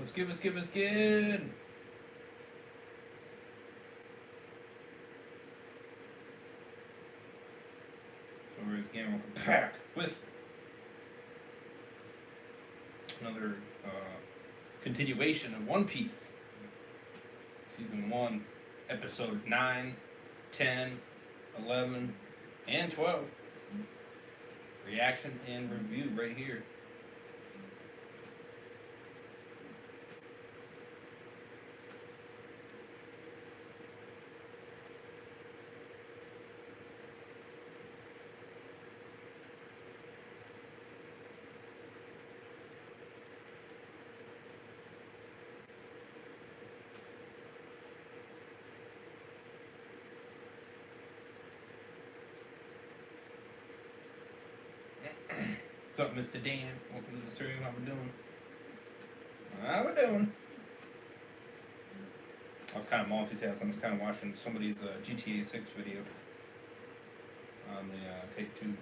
What's good, what's good, what's good? So we're just getting back with another continuation of One Piece. Season 1, Episode 9, 10, 11, and 12. Reaction and review right here. What's up, Mr. Dan? Welcome to the stream. How we doing? How we doing? I was kind of multitasking. I was kind of watching somebody's GTA 6 video on the Take 2.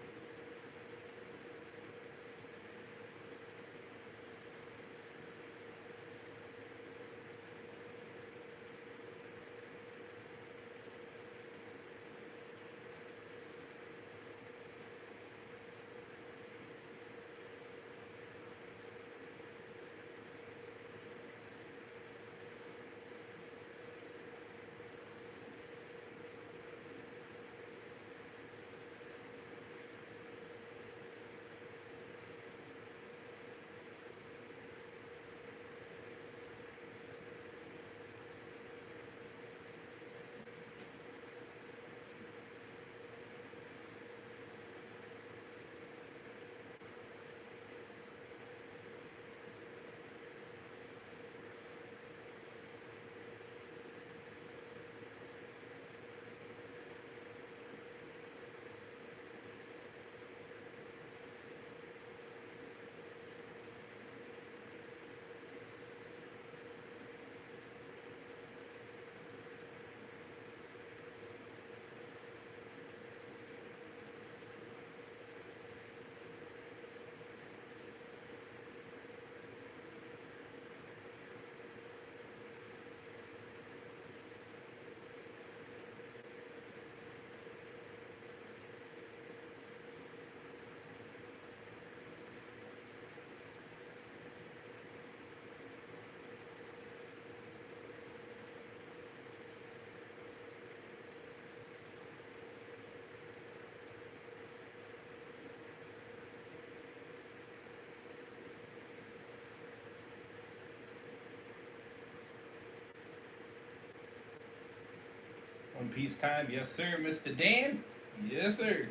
One Piece time, yes sir, Mr. Dan. Yes sir.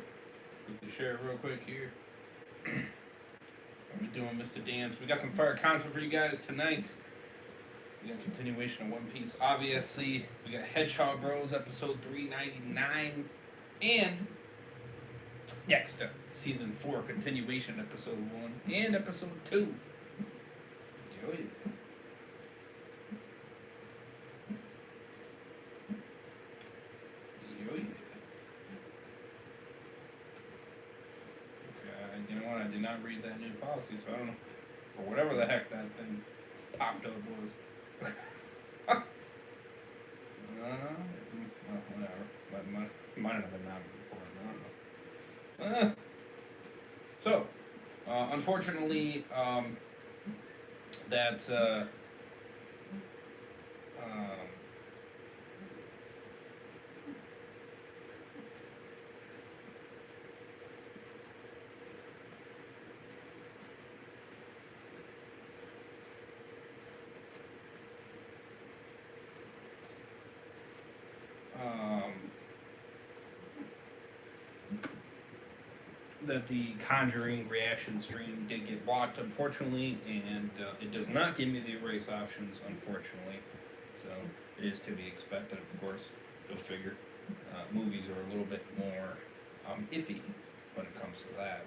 Quickly share it real quick here. What are we doing, Mr. Dan? So we got some fire content for you guys tonight. We got a continuation of One Piece, obviously. We got Hedgehog Bros, episode 399, and Dexter, season 4, continuation, episode 1, and episode 2. Yo, yeah. I did not read that new policy, so I don't know. Or whatever the heck that thing popped up was. Well, whatever. But might have been not important. I don't know. So, unfortunately, that that the Conjuring reaction stream did get blocked, unfortunately, and it does not give me the erase options, unfortunately. So it is to be expected, of course. Go figure. Movies are a little bit more iffy when it comes to that.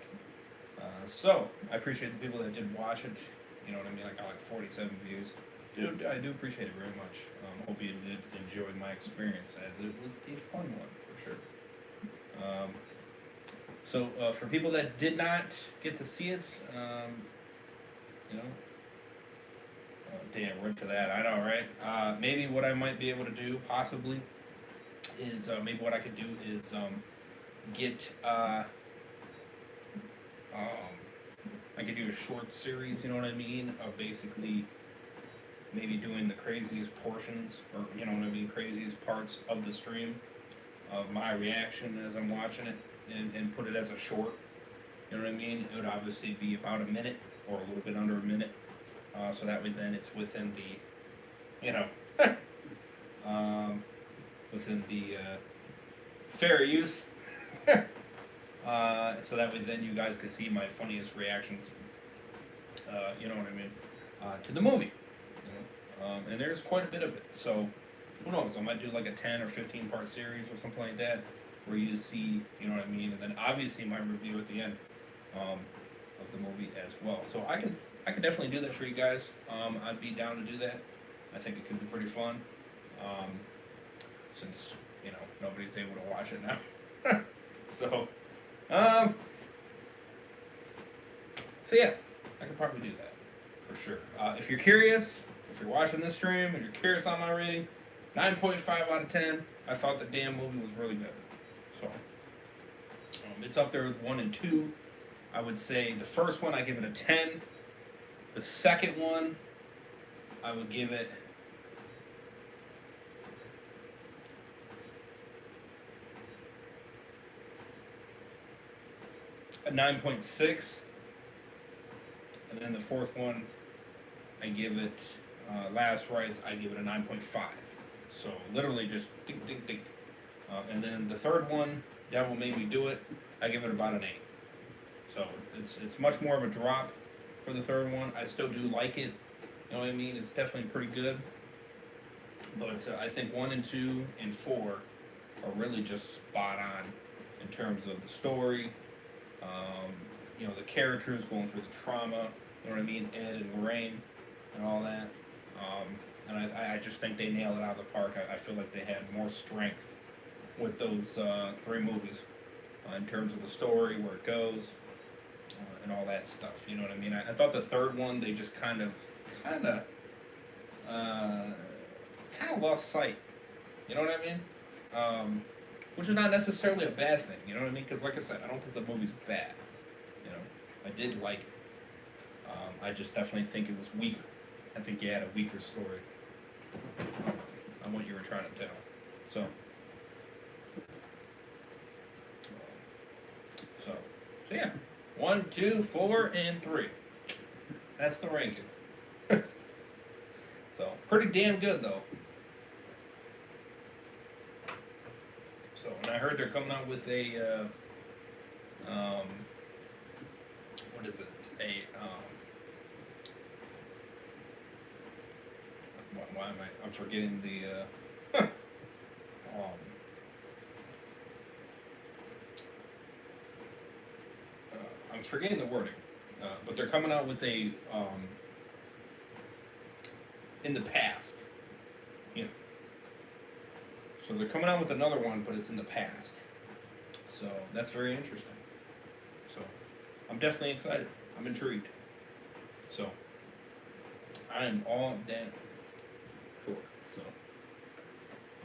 So I appreciate the people that did watch it. You know what I mean? I got like 47 views. Dude, I do appreciate it very much. Hope you did enjoy my experience, as it was a fun one for sure. So for people that did not get to see it, you know, Oh, damn, we're into that. I know, right? Maybe what I might be able to do, possibly, is maybe what I could do is get um, I could do a short series. You know what I mean? Of basically maybe doing the craziest portions, or you know what I mean, craziest parts of the stream of my reaction as I'm watching it, and put it as a short. You know what I mean? It would obviously be about a minute or a little bit under a minute, so that way then it's within the, you know, um, within the fair use. So that way then you guys can see my funniest reactions. You know what I mean? To the movie. You know? And there's quite a bit of it. So who knows? I might do like a 10 or 15 part series or something like that, where you see, you know what I mean, and then obviously my review at the end of the movie as well. So I can definitely do that for you guys. I'd be down to do that. I think it could be pretty fun, since you know nobody's able to watch it now. So, so yeah, I could probably do that for sure. If you're curious, if you're watching this stream and you're curious on my rating, 9.5 out of 10. I thought the damn movie was really good. So, it's up there with 1 and 2. I would say the first one I give it a 10. The second one I would give it a 9.6. And then the fourth one I give it Last Rites, I give it a 9.5. So literally just dink, dink, dink. And then the third one, Devil Made Me Do It, I give it about an 8. So it's much more of a drop for the third one. I still do like it. You know what I mean? It's definitely pretty good. But I think 1 and 2 and 4 are really just spot on in terms of the story. You know, the characters going through the trauma. You know what I mean? Ed and Lorraine and all that. And I just think they nailed it out of the park. I feel like they had more strength with those 3 movies in terms of the story, where it goes, and all that stuff. You know what I mean? I thought the third one, they just kind of lost sight. You know what I mean? Which is not necessarily a bad thing. You know what I mean? Because like I said, I don't think the movie's bad. You know, I did like it. I just definitely think it was weaker. I think you had a weaker story on what you were trying to tell. So yeah. 1, 2, 4, and 3. That's the ranking. So pretty damn good though. So, and I heard they're coming out with a what is it? Why am I'm forgetting the I'm forgetting the wording, but they're coming out with a in the past, you know. So they're coming out with another one, but it's in the past. So that's very interesting. So I'm definitely excited. I'm intrigued. So I am all down for it. So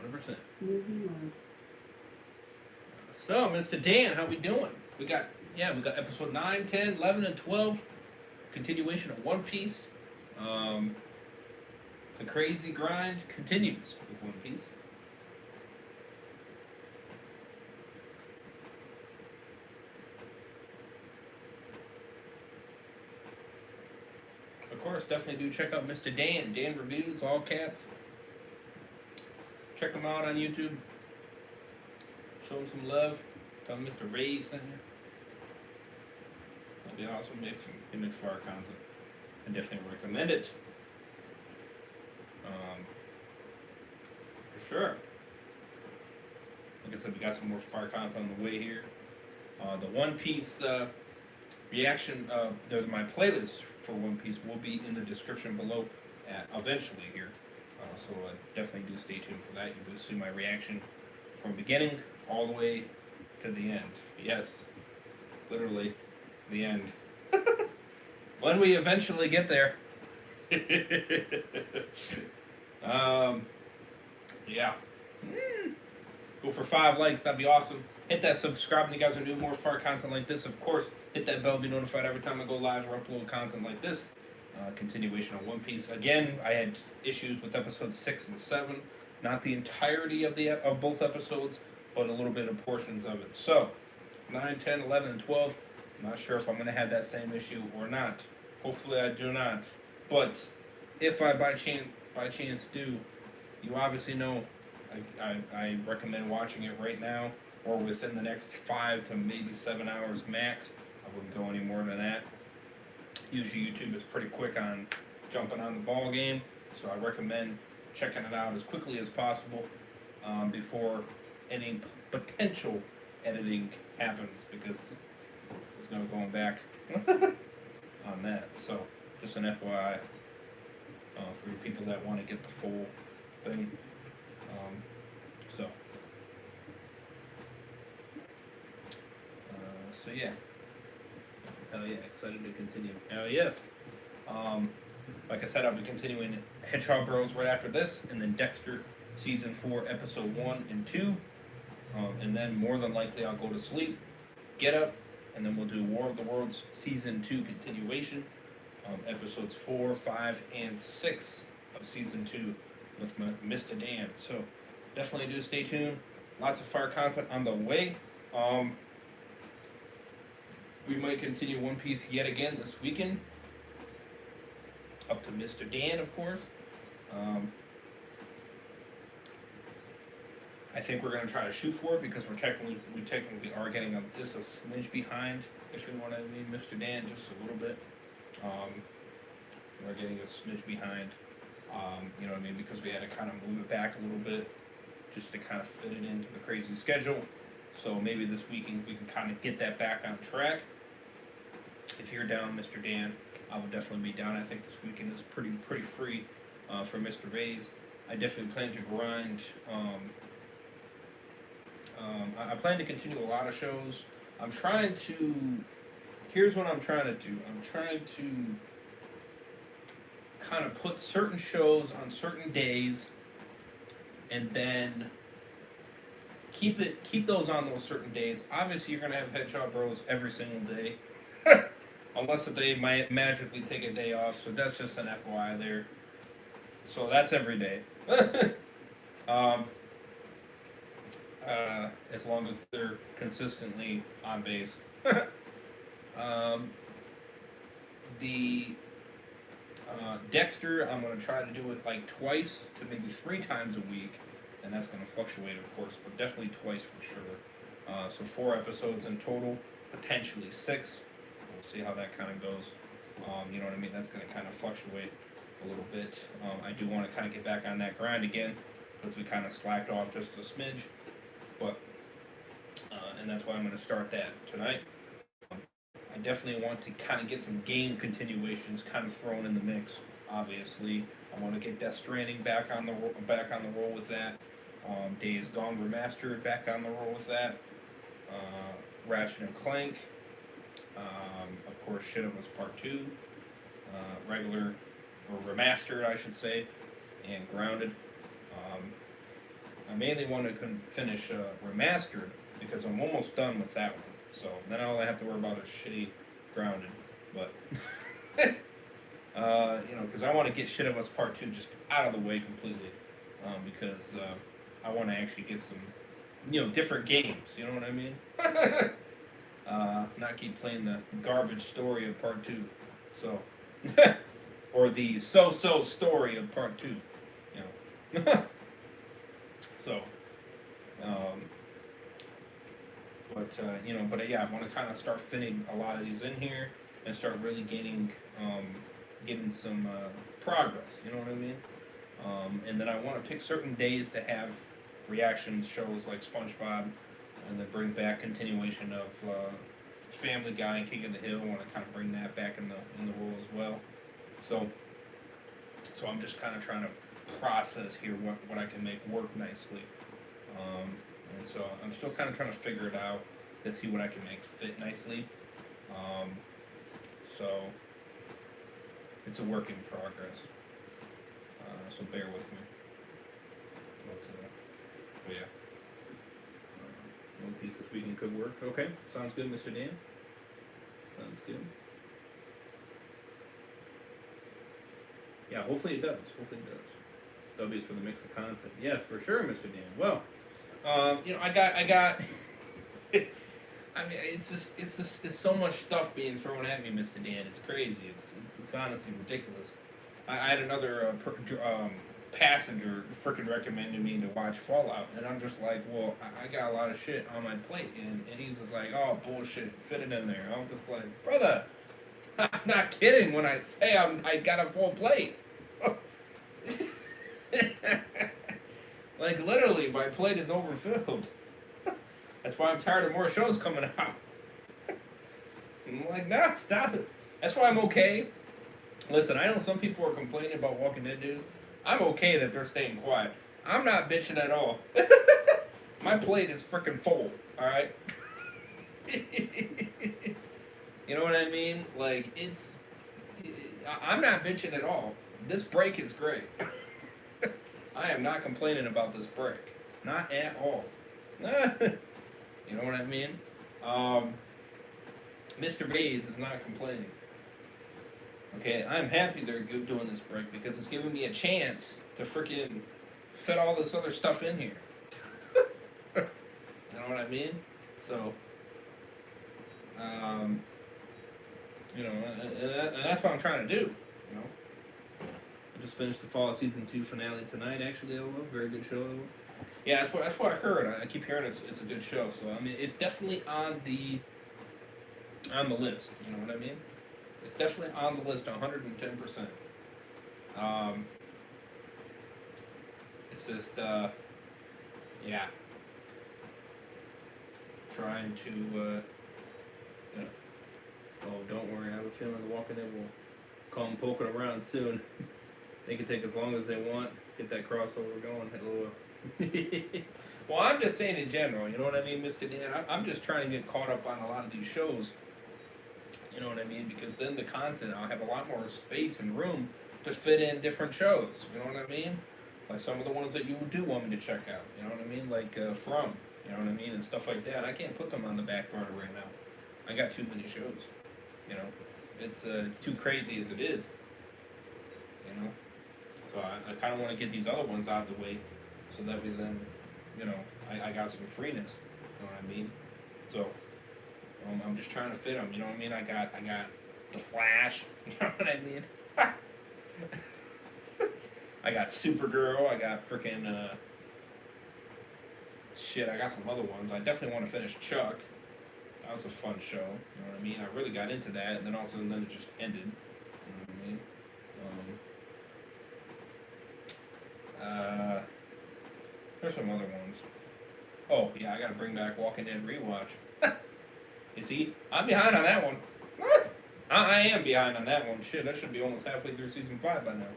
100%. Moving on. So Mr. Dan, how we doing? We got episode 9, 10, 11, and 12. Continuation of One Piece. The crazy grind continues with One Piece. Of course, definitely do check out Mr. Dan. Dan Reviews, all caps. Check him out on YouTube. Show him some love. Tell him Mr. Ray sent you. That'd be awesome. He makes fire content. I definitely recommend it. For sure. Like I said, we got some more fire content on the way here. The One Piece reaction, my playlist for One Piece will be in the description below eventually here. So definitely do stay tuned for that. You will see my reaction from beginning all the way to the end. Yes, literally the end. When we eventually get there. Yeah. Go for 5 likes, that'd be awesome. Hit that subscribe if you guys are doing more fire content like this. Of course, hit that bell, be notified every time I go live or upload content like this. Continuation of One Piece. Again, I had issues with episodes 6 and 7. Not the entirety of both episodes, but a little bit of portions of it. So, 9, 10, 11, and 12. I'm not sure if I'm going to have that same issue or not. Hopefully I do not. But if I by chance do, you obviously know I recommend watching it right now or within the next 5 to maybe 7 hours max. I wouldn't go any more than that. Usually YouTube is pretty quick on jumping on the ball game, so I recommend checking it out as quickly as possible before any potential editing happens, because there's no going back on that. So just an FYI for people that want to get the full thing. So yeah. Hell yeah, excited to continue. Hell yes. Like I said, I'll be continuing Hedgehog Bros right after this, and then Dexter Season 4, Episode 1 and 2. And then more than likely I'll go to sleep, get up, and then we'll do War of the Worlds Season 2 continuation. Episodes 4, 5, and 6 of Season 2 with Mr. Dan. So definitely do stay tuned. Lots of fire content on the way. We might continue One Piece yet again this weekend. Up to Mr. Dan, of course. I think we're going to try to shoot for it, because we technically are getting just a smidge behind, if you know what I mean, Mr. Dan, just a little bit. We're getting a smidge behind, you know what I mean, because we had to kind of move it back a little bit just to kind of fit it into the crazy schedule. So maybe this weekend we can kind of get that back on track. If you're down, Mr. Dan, I will definitely be down. I think this weekend is pretty free for Mr. Bays. I definitely plan to grind. I plan to continue a lot of shows. I'm trying to. Here's what I'm trying to do. I'm trying to kind of put certain shows on certain days, and then keep those on those certain days. Obviously, you're gonna have Hedgehog Bros every single day. Unless if they might magically take a day off, so that's just an FYI there. So that's every day. As long as they're consistently on base. The Dexter, I'm going to try to do it like twice to maybe 3 times a week, and that's going to fluctuate, of course, but definitely twice for sure. So 4 episodes in total, potentially 6. We'll see how that kind of goes. You know what I mean? That's going to kind of fluctuate a little bit. I do want to kind of get back on that grind again, because we kind of slacked off just a smidge. But and that's why I'm going to start that tonight. I definitely want to kind of get some game continuations kind of thrown in the mix. Obviously, I want to get Death Stranding back on the roll with that. Days Gone Remastered back on the roll with that. Ratchet and Clank. Of course, Shit of Us Part 2, regular, or remastered, I should say, and Grounded. I mainly want to finish remastered, because I'm almost done with that one. So then all I have to worry about is shitty Grounded. But, you know, because I want to get Shit of Us Part 2 just out of the way completely. Because I want to actually get some, you know, different games. You know what I mean? Not keep playing the garbage story of Part 2. So, or the so-so story of Part 2. You know. So, you know, but yeah, I want to kind of start fitting a lot of these in here and start really getting some progress. You know what I mean? And then I want to pick certain days to have reaction shows like SpongeBob, and then bring back continuation of Family Guy and King of the Hill. I want to kind of bring that back in the role as well. So I'm just kind of trying to process here what I can make work nicely. And so I'm still kind of trying to figure it out to see what I can make fit nicely. So it's a work in progress. So bear with me. But yeah. One piece this weekend could work. Okay, sounds good, Mr. Dan. Sounds good. Yeah, hopefully it does. Hopefully it does. W's for the mix of content. Yes, for sure, Mr. Dan. Well, I got. I mean, it's so much stuff being thrown at me, Mr. Dan. It's crazy. It's honestly ridiculous. I had another passenger freaking recommended me to watch Fallout, and I'm just like, well, I got a lot of shit on my plate, and he's just like, oh, bullshit, fit it in there. I'm just like, brother, I'm not kidding when I say I got a full plate. Like, literally, my plate is overfilled. That's why I'm tired of more shows coming out. I'm like, nah, stop it. That's why I'm okay. Listen, I know some people are complaining about Walking Dead news. I'm okay that they're staying quiet. I'm not bitching at all. My plate is freaking full, alright? You know what I mean? Like, I'm not bitching at all. This break is great. I am not complaining about this break. Not at all. You know what I mean? Mr. Bays is not complaining. Okay, I'm happy they're doing this break because it's giving me a chance to freaking fit all this other stuff in here. You know what I mean? So, and that's what I'm trying to do. You know, I just finished the Fallout Season 2 finale tonight. Actually, very good show. Yeah, that's what I heard. I keep hearing it's a good show. So I mean, it's definitely on the list. You know what I mean? It's definitely on the list, 110%. It's just, yeah. Trying to, oh, don't worry. I have a feeling The Walking Dead will come poking around soon. They can take as long as they want. Get that crossover going. Well, I'm just saying in general, you know what I mean, Mr. Dan? I'm just trying to get caught up on a lot of these shows. You know what I mean? Because then the content, I'll have a lot more space and room to fit in different shows. You know what I mean? Like some of the ones that you do want me to check out. You know what I mean? Like From. You know what I mean? And stuff like that. I can't put them on the back burner right now. I got too many shows. You know? It's too crazy as it is. You know? So I kind of want to get these other ones out of the way so that we then, I got some freeness. You know what I mean? So... I'm just trying to fit them, you know what I mean? I got The Flash, you know what I mean? I got Supergirl, I got freaking, I got some other ones. I definitely want to finish Chuck. That was a fun show, you know what I mean? I really got into that, and then also then it just ended, you know what I mean? There's some other ones. Oh, yeah, I gotta bring back Walking Dead Rewatch. You see, I'm behind on that one. I am behind on that one. Shit, I should be almost halfway through season 5 by now.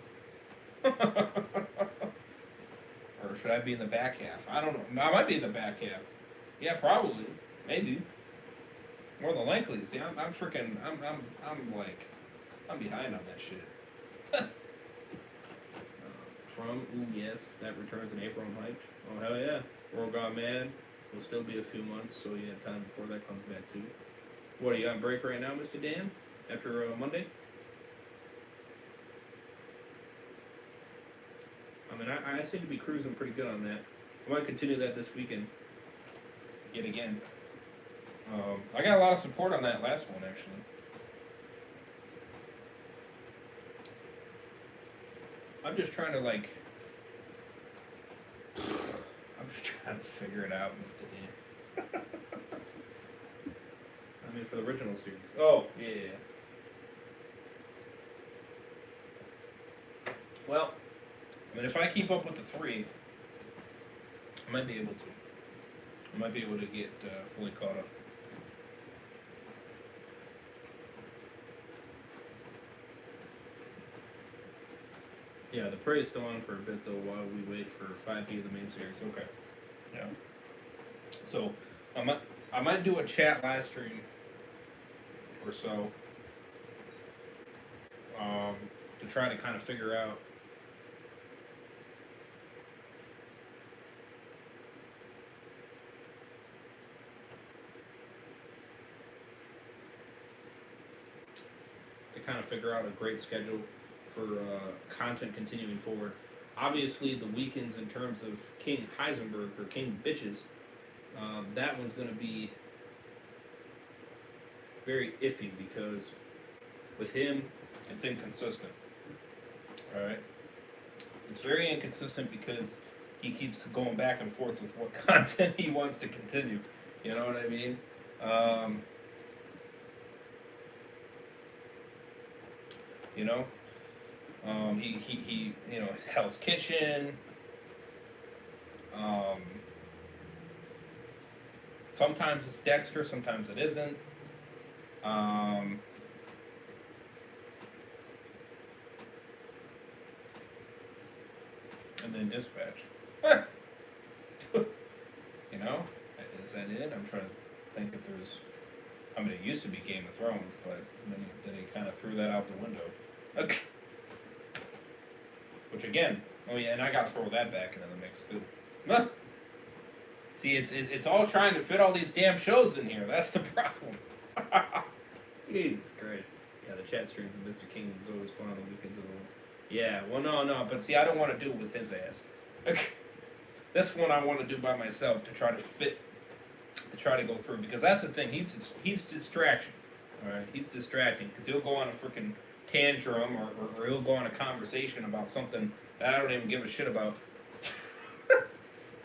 Or should I be in the back half? I don't know. I might be in the back half. Yeah, probably. Maybe. More than likely. See, I'm behind on that shit. From, ooh, yes, that returns in April. I'm hyped. Oh, hell yeah. World Gone Mad. Will still be a few months, so you have time before that comes back too. What, are you on break right now, Mr. Dan? After Monday? I mean, I seem to be cruising pretty good on that. I might continue that this weekend. Yet again. I got a lot of support on that last one, actually. I'm just trying to, I'm just trying to figure it out, Mr. Dan. I mean, for the original series. Oh, yeah. Well, I mean, if I keep up with the 3, I might be able to. I might be able to get fully caught up. Yeah, the Prey is still on for a bit, though, while we wait for 5B, the main series. Okay. Yeah. So, I might do a chat live stream or so. to try to kind of figure out a great schedule for content continuing forward. Obviously, the weekends in terms of King Heisenberg or King Bitches, that one's going to be very iffy because with him, it's inconsistent. All right, it's very inconsistent because he keeps going back and forth with what content he wants to continue. You know what I mean? You know, he you know, Hell's Kitchen. Um, Sometimes it's Dexter, sometimes it isn't. Um, and then Dispatch. You know, is that it? I'm trying to think if there's. I mean, it used to be Game of Thrones, but then he kind of threw that out the window. Okay. Which again, oh yeah, and I got to throw that back into the mix too. See, it's all trying to fit all these damn shows in here. That's the problem. Jesus Christ. Yeah, the chat stream from Mr. King is always fun on the weekends of the world. Yeah, well, no, but see, I don't want to do it with his ass. Okay. This one I want to do by myself to try to fit, to try to go through, because that's the thing. He's distraction. All right, he's distracting because he'll go on a freaking tantrum or he'll go on a conversation about something that I don't even give a shit about.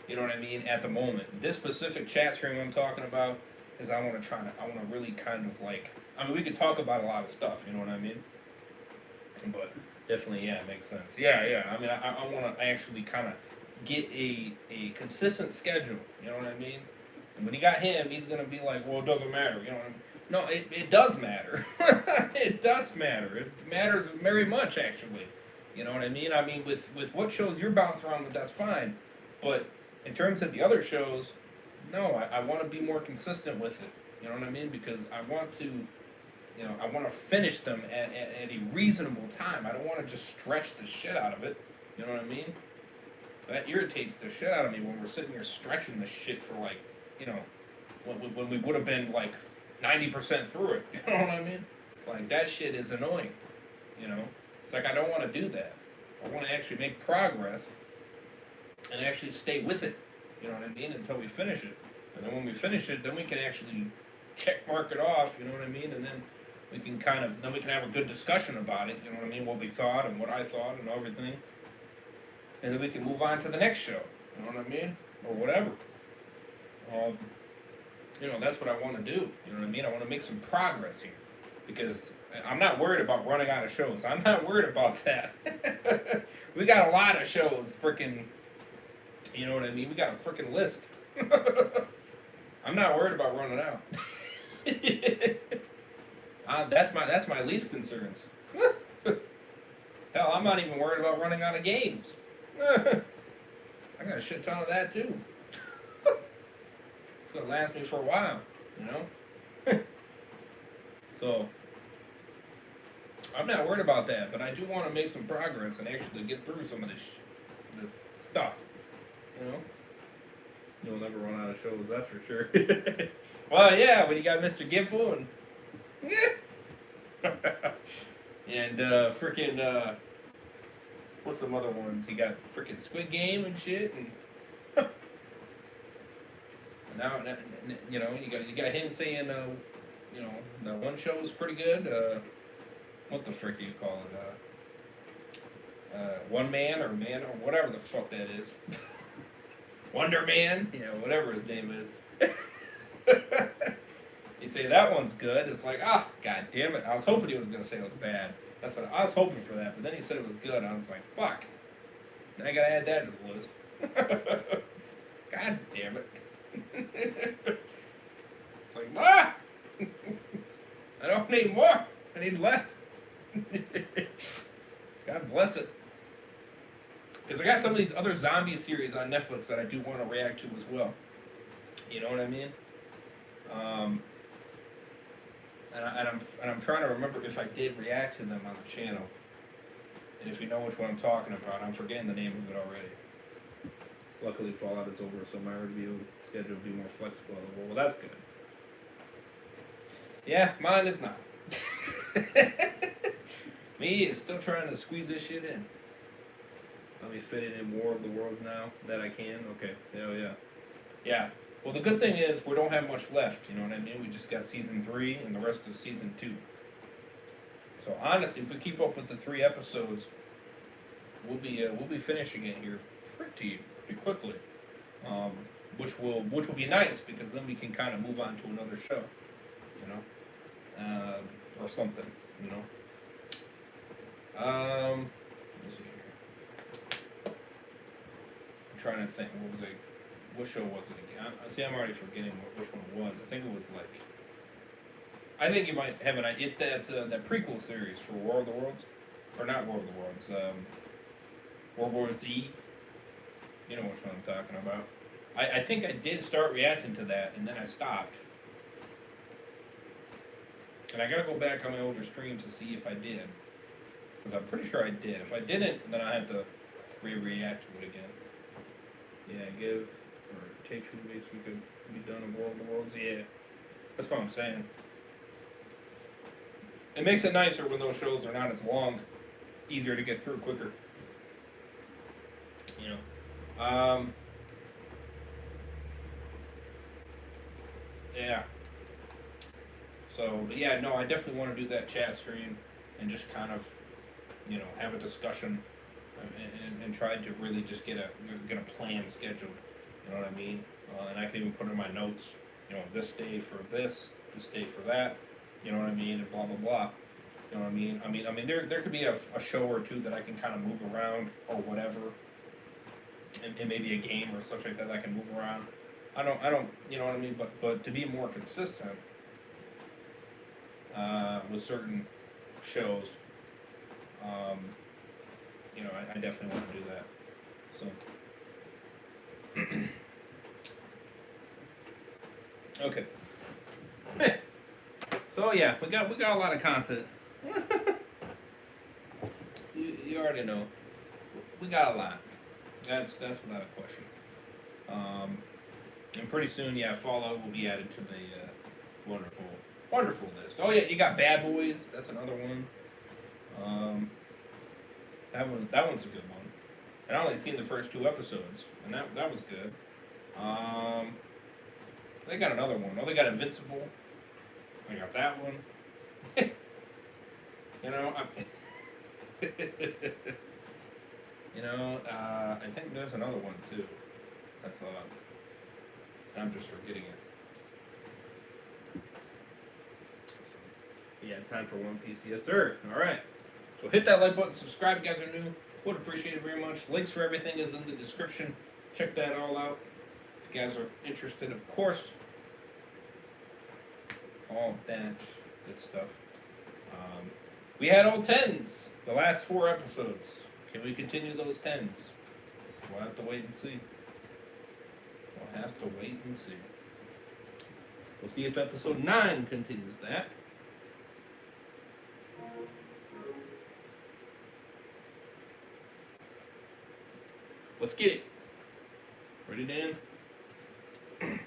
You know what I mean? At the moment, this specific chat stream I'm talking about is I want to really kind of like, I mean, we could talk about a lot of stuff. You know what I mean? But definitely, yeah, it makes sense. Yeah. I mean, I want to actually kind of get a consistent schedule. You know what I mean? And when you got him, he's gonna be like, well, it doesn't matter. You know what I mean? No, it does matter. It does matter. It matters very much, actually. You know what I mean? I mean, with what shows you're bouncing around with, that's fine. But in terms of the other shows, no, I want to be more consistent with it. You know what I mean? Because I want to, you know, I want to finish them at a reasonable time. I don't want to just stretch the shit out of it. You know what I mean? That irritates the shit out of me when we're sitting here stretching the shit for like, you know, when we would have been like 90% through it. You know what I mean? Like, that shit is annoying. You know? It's like, I don't want to do that. I want to actually make progress and actually stay with it. You know what I mean? Until we finish it. And then when we finish it, then we can actually check mark it off. You know what I mean? And then we can we can have a good discussion about it. You know what I mean? What we thought and what I thought and everything. And then we can move on to the next show. You know what I mean? Or whatever. You know, that's what I want to do. You know what I mean? I want to make some progress here. Because I'm not worried about running out of shows. I'm not worried about that. We got a lot of shows, freaking, you know what I mean? We got a freaking list. I'm not worried about running out. That's my least concerns. Hell, I'm not even worried about running out of games. I got a shit ton of that too. It's gonna last me for a while, you know? So, I'm not worried about that, but I do want to make some progress and actually get through some of this stuff, you know? You'll never run out of shows, that's for sure. Well, yeah, when you got Mr. Gimple and... and, freaking, what's some other ones? You got freaking Squid Game and shit, and... now, you know, you got him saying, you know, that one show was pretty good. What the frick do you call it? One Man or whatever the fuck that is. Wonder Man, you know, whatever his name is. You say that one's good. It's like, god damn it! I was hoping he was gonna say it was bad. That's what I was hoping for that. But then he said it was good. I was like, fuck. Now I gotta add that to the list. God damn it. It's like, I don't need more. I need less. God bless it. Because I got some of these other zombie series on Netflix that I do want to react to as well. You know what I mean? And I'm trying to remember if I did react to them on the channel. And if you know which one I'm talking about, I'm forgetting the name of it already. Luckily, Fallout is over, so my review schedule will be more flexible. Well, that's good. Yeah, mine is not. Me is still trying to squeeze this shit in. Let me fit it in War of the Worlds now that I can. Okay, hell yeah. Yeah. Well, the good thing is we don't have much left. You know what I mean? We just got season 3 and the rest of season 2. So honestly, if we keep up with the 3 episodes, we'll be finishing it here pretty quickly. Which will be nice because then we can kind of move on to another show, you know, or something, you know. Let me see here. I'm trying to think. What show was it again? See, I'm already forgetting which one it was. I think it was like. I think you might have an idea. It's that prequel series for War of the Worlds, or not War of the Worlds. World War Z. You know which one I'm talking about. I think I did start reacting to that, and then I stopped. And I gotta go back on my older streams to see if I did. Because I'm pretty sure I did. If I didn't, then I have to react to it again. Yeah, take 2 weeks, we could be done in World of the Worlds. Yeah, that's what I'm saying. It makes it nicer when those shows are not as long, easier to get through quicker. You know. Yeah. So, yeah, no, I definitely want to do that chat stream and just kind of, you know, have a discussion and try to really just get a plan scheduled. You know what I mean? And I can even put in my notes, you know, this day for this day for that. You know what I mean? And blah blah blah. You know what I mean? I mean, there could be a show or two that I can kind of move around or whatever, and maybe a game or such like that I can move around. I don't, you know what I mean? But to be more consistent with certain shows, you know, I definitely want to do that. So, okay. Hey. So yeah, we got a lot of content. you already know, we got a lot. That's without a question. And pretty soon, yeah, Fallout will be added to the wonderful list. Oh yeah, you got Bad Boys. That's another one. That one's a good one. And I only seen the first 2 episodes, and that was good. They got another one. Oh, they got Invincible. I got that one. You know, I think there's another one too. I thought. I'm just forgetting it. Yeah, time for One Piece. Yes, sir. All right. So hit that like button, subscribe if you guys are new. Would appreciate it very much. Links for everything is in the description. Check that all out if you guys are interested, of course. All that good stuff. We had all 10s the last 4 episodes. Can we continue those 10s? We'll have to wait and see. We'll see if episode 9 continues that. Let's get it. Ready, Dan? Ready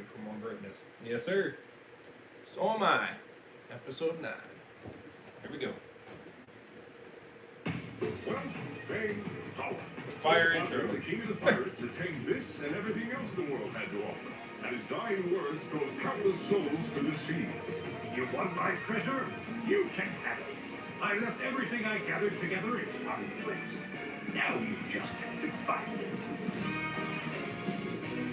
for more greatness. Yes, sir. So am I. Episode 9. Here we go. Wealth, fame, power. Fire intro. The king of the pirates attained this and everything else the world had to offer. And his dying words drove countless souls to the seas. You want my treasure? You can have it. I left everything I gathered together in one place. Now you just have to find it.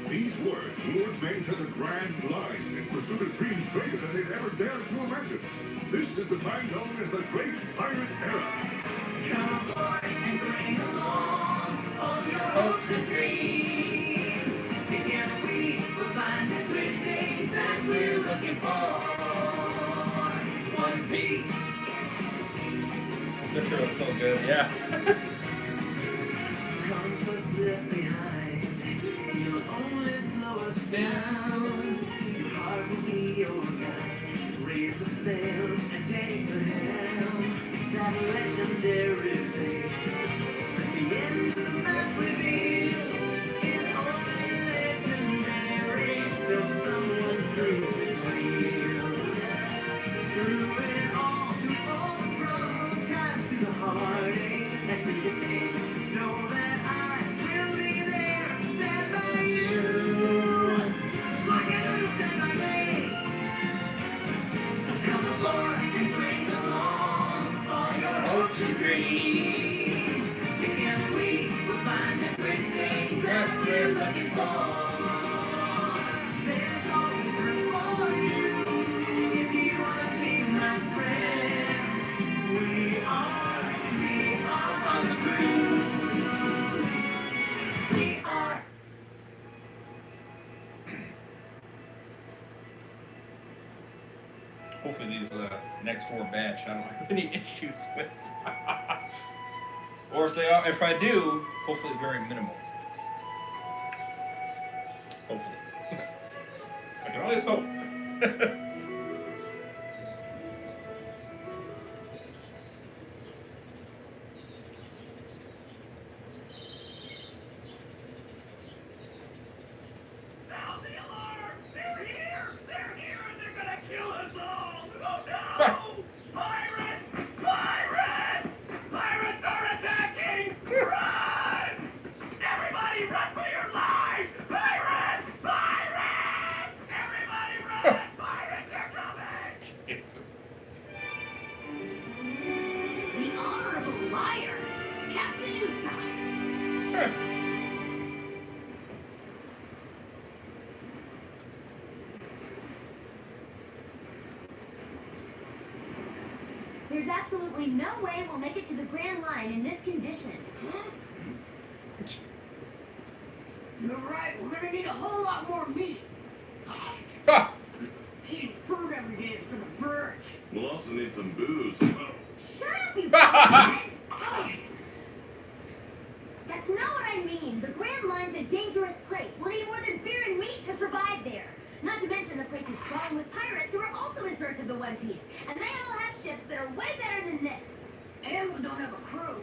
These words lured men to the grand line in pursuit of dreams greater than they'd ever dared to imagine. This is the time known as the Great Pirate Era. Come aboard and bring along all your hopes and dreams. Together we will find the great things that we're looking for. One Piece. This intro is so good, yeah. Compass left behind, you'll only slow us down. Your heart will be your guide. raise the sails and take the helm. That legendary face at the end of the map reveals is only legendary till someone proves it real. Through it all, through all the troubled times, through the heartache and through the pain, know that I will be there to stand by you. Just like I know you stand by me. So come aboard and bring along all your hopes and dreams. Together we will find that great thing that we're looking for. There's always room for you if you want to be my friend. We are on the cruise. We are. Hopefully these next 4 batch I don't have any issues with. Or if they are, if I do, hopefully very minimal. Hopefully. I can always hope. Sound the alarm! They're here! They're here and they're gonna kill us all! Oh no! Pirates! Pirates! Pirates are attacking! Run! Everybody run for your lives! Pirates! Pirates! Everybody run! Pirates are coming! It's- The Honorable Liar, Captain Usopp. There's absolutely no way we'll make it to the Grand Line in this condition. You're right, we're gonna need a whole lot more meat. Ha! Eating fruit every day is for the birds. We'll also need some booze. Shut up, you boneheads! Ugh. That's not what I mean. The Grand Line's a dangerous place. We'll need more than beer and meat to survive there. Not to mention the place is crawling with pirates who are also in search of the One Piece. And they all have ships that are way better than this. And we don't have a crew.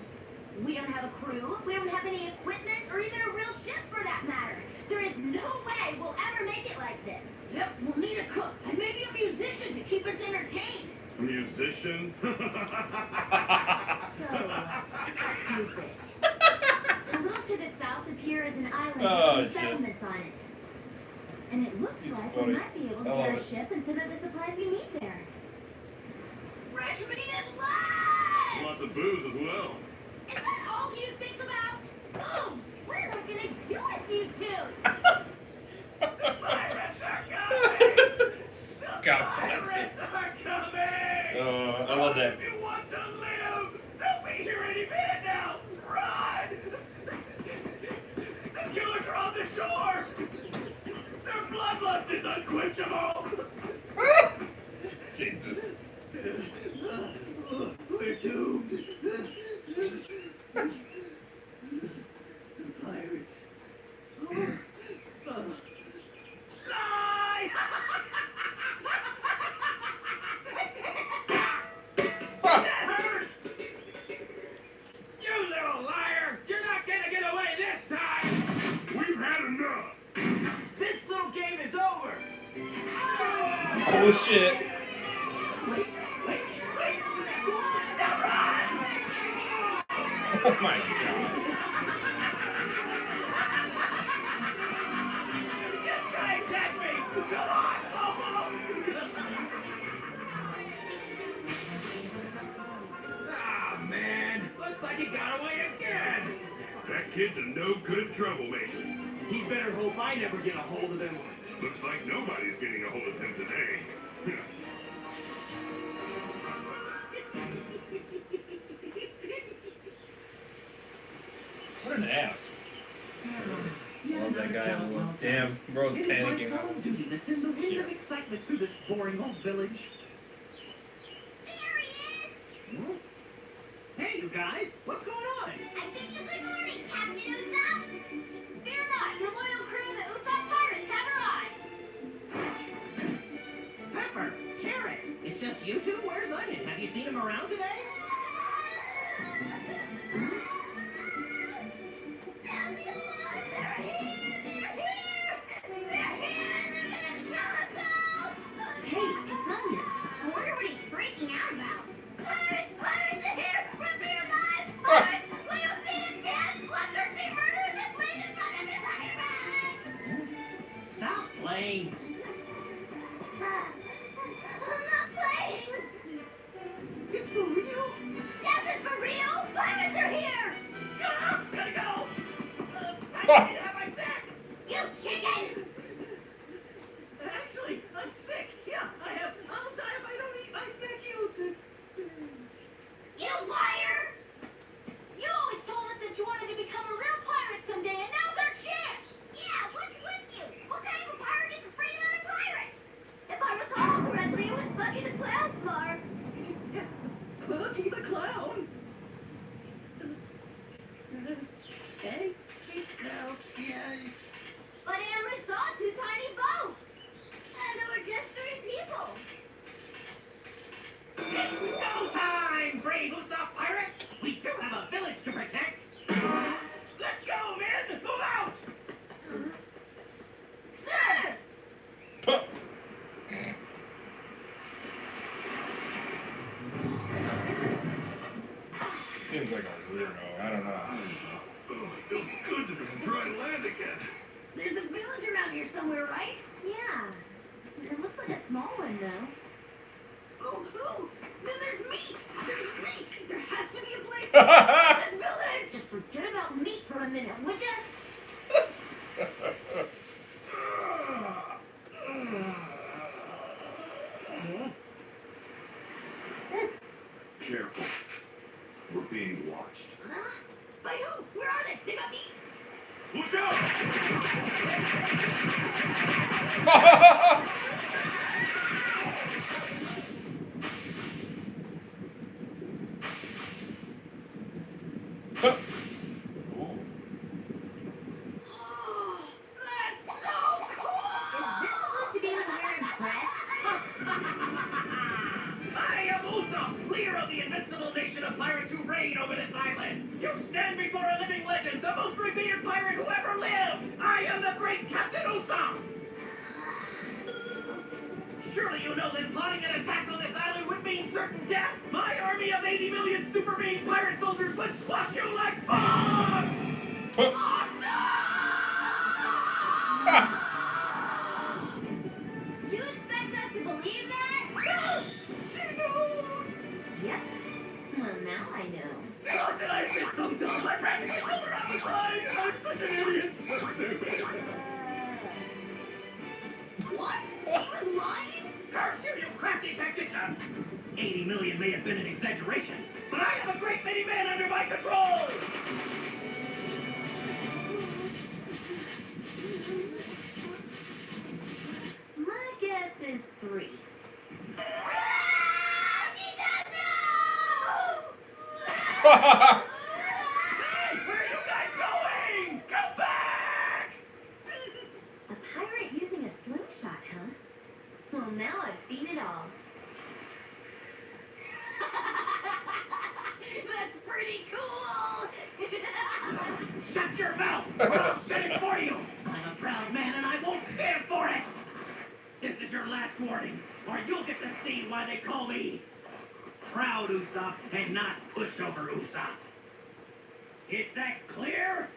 We don't have a crew, we don't have any equipment, or even a real ship for that matter. There is no way we'll ever make it like this. Yep, we'll need a cook, and maybe a musician to keep us entertained. A musician? So stupid. A little to the south of here is an island Oh, with some shit. settlements on it. And it looks He's like funny. we might be able to I get love our it. ship and some of the supplies we need there. Fresh meat and lunch! Lots of booze as well. Is that all you think about? Oh, what am I gonna do with you two? Pirates are coming! The God bless pirates are coming! I love that. If you want to live, they'll be here any minute now! Run! The killers are on the shore! Their bloodlust is unquenchable! Jesus. We're doomed. The pirates. Lie! That hurt! You little liar! You're not gonna get away this time! We've had enough. This little game is over. Oh shit. Wait! Now run! Oh my god. Just try and catch me! Come on, Slowpoke! Ah, man! Looks like he got away again! That kid's a no-good troublemaker. He better hope I never get a hold of him. Looks like nobody's getting a hold of him today. What an ass. Love that guy. Damn, bro's It is my panicking. solemn duty to send the wind Shit. of excitement through this boring old village. There he is! Hey, you guys, what's going on? I bid you good morning, Captain Usopp! Fear not, your loyal crew, the Usopp Pirates, have arrived! Pepper, Carrot, is you two? Where's Onion? Have you seen him around today? Sound the alarm! They're here! They're here! They're here! They're gonna kill us all! Hey, it's Onion. I wonder what he's freaking out about. Pirates! Pirates are here! Run for your lives! Pirates! We don't stand a chance! Bloodthirsty murderers have played in front of your fucking ride! Stop playing. I'm not playing! It's for real? Yes, it's for real! Pirates are here! Gotta go! Time for me to have my snack! You chicken! Actually, I'm sick. Yeah, I'll die if I don't eat my snackios. You liar! You always told us that you wanted to become a real pirate someday, and now's our chance! Yeah, what's with you? What kind of a pirate is afraid of other pirates? If I recall correctly, it was Bucky the Clown's bar. Bucky the Clown? Hey, go, yes. But I only saw 2 tiny boats! And there were just 3 people! It's go time, brave Usopp pirates! We do have a village to protect! Let's go, men! Move out! Sir! Seems like a weirdo. I don't know. Feels good to be on dry land again. There's a village around here somewhere, right? Yeah. It looks like a small one, though. Ooh, then there's meat! There's meat! There has to be a place to this village! Just forget about meat for a minute, would ya? Careful. We're being watched. Huh? By who? Where are they? They got meat? Look out! Oh, that's so cool! Is this supposed to be when we're impressed? I am Usopp, leader of the invincible nation of pirates who reign over this island. You stand before a living legend, the most revered pirate who ever lived. I am the great Captain Usopp. Surely you know that plotting an attack on this island would mean certain death. My army of 80 million super being pirate soldiers would squash you like bombs. Awesome! You expect us to believe that? She knows. Yep. Well, now I know. Not that I've been so dumb. I practically told her I was lying. I'm such an idiot. So stupid. What? He was lying? Curse you, you crafty tactician! 80 million may have been an exaggeration, but I have a great many men under my control! My guess is 3. She does know! Hey, where are you guys going? Come back! A pirate using a slingshot, huh? Well, now I've seen it all. That's pretty cool! Shut your mouth, or I'll shut it for you! I'm a proud man and I won't stand for it! This is your last warning, or you'll get to see why they call me Proud Usopp and not Pushover Usopp. Is that clear?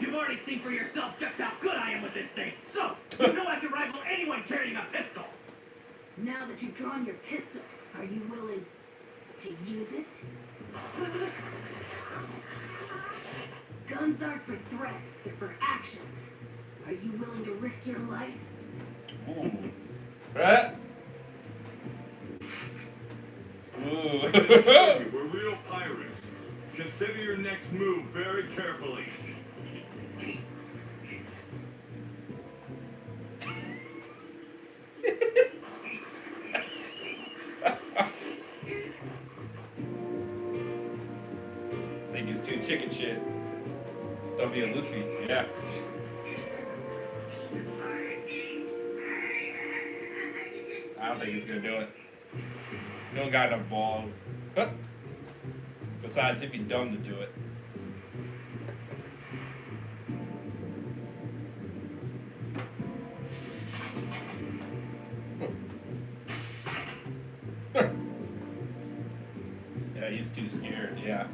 You've already seen for yourself just how good I am with this thing, so you know I can rival anyone carrying a pistol. Now that you've drawn your pistol, are you willing to use it? Guns aren't for threats, they're for actions. Are you willing to risk your life? Ooh. Right? We're real pirates. Consider your next move very carefully. Think it's too chicken shit. Don't be a Luffy. Yeah. I don't think he's gonna do it. You don't got enough balls. Huh. Besides, he'd be dumb to do it. Yeah, he's too scared, yeah.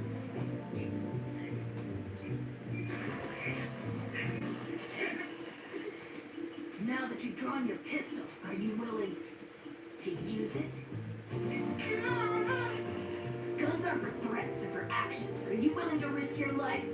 Now that you've drawn your pistol, are you willing to use it? Guns aren't for threats, they're for actions. Are you willing to risk your life?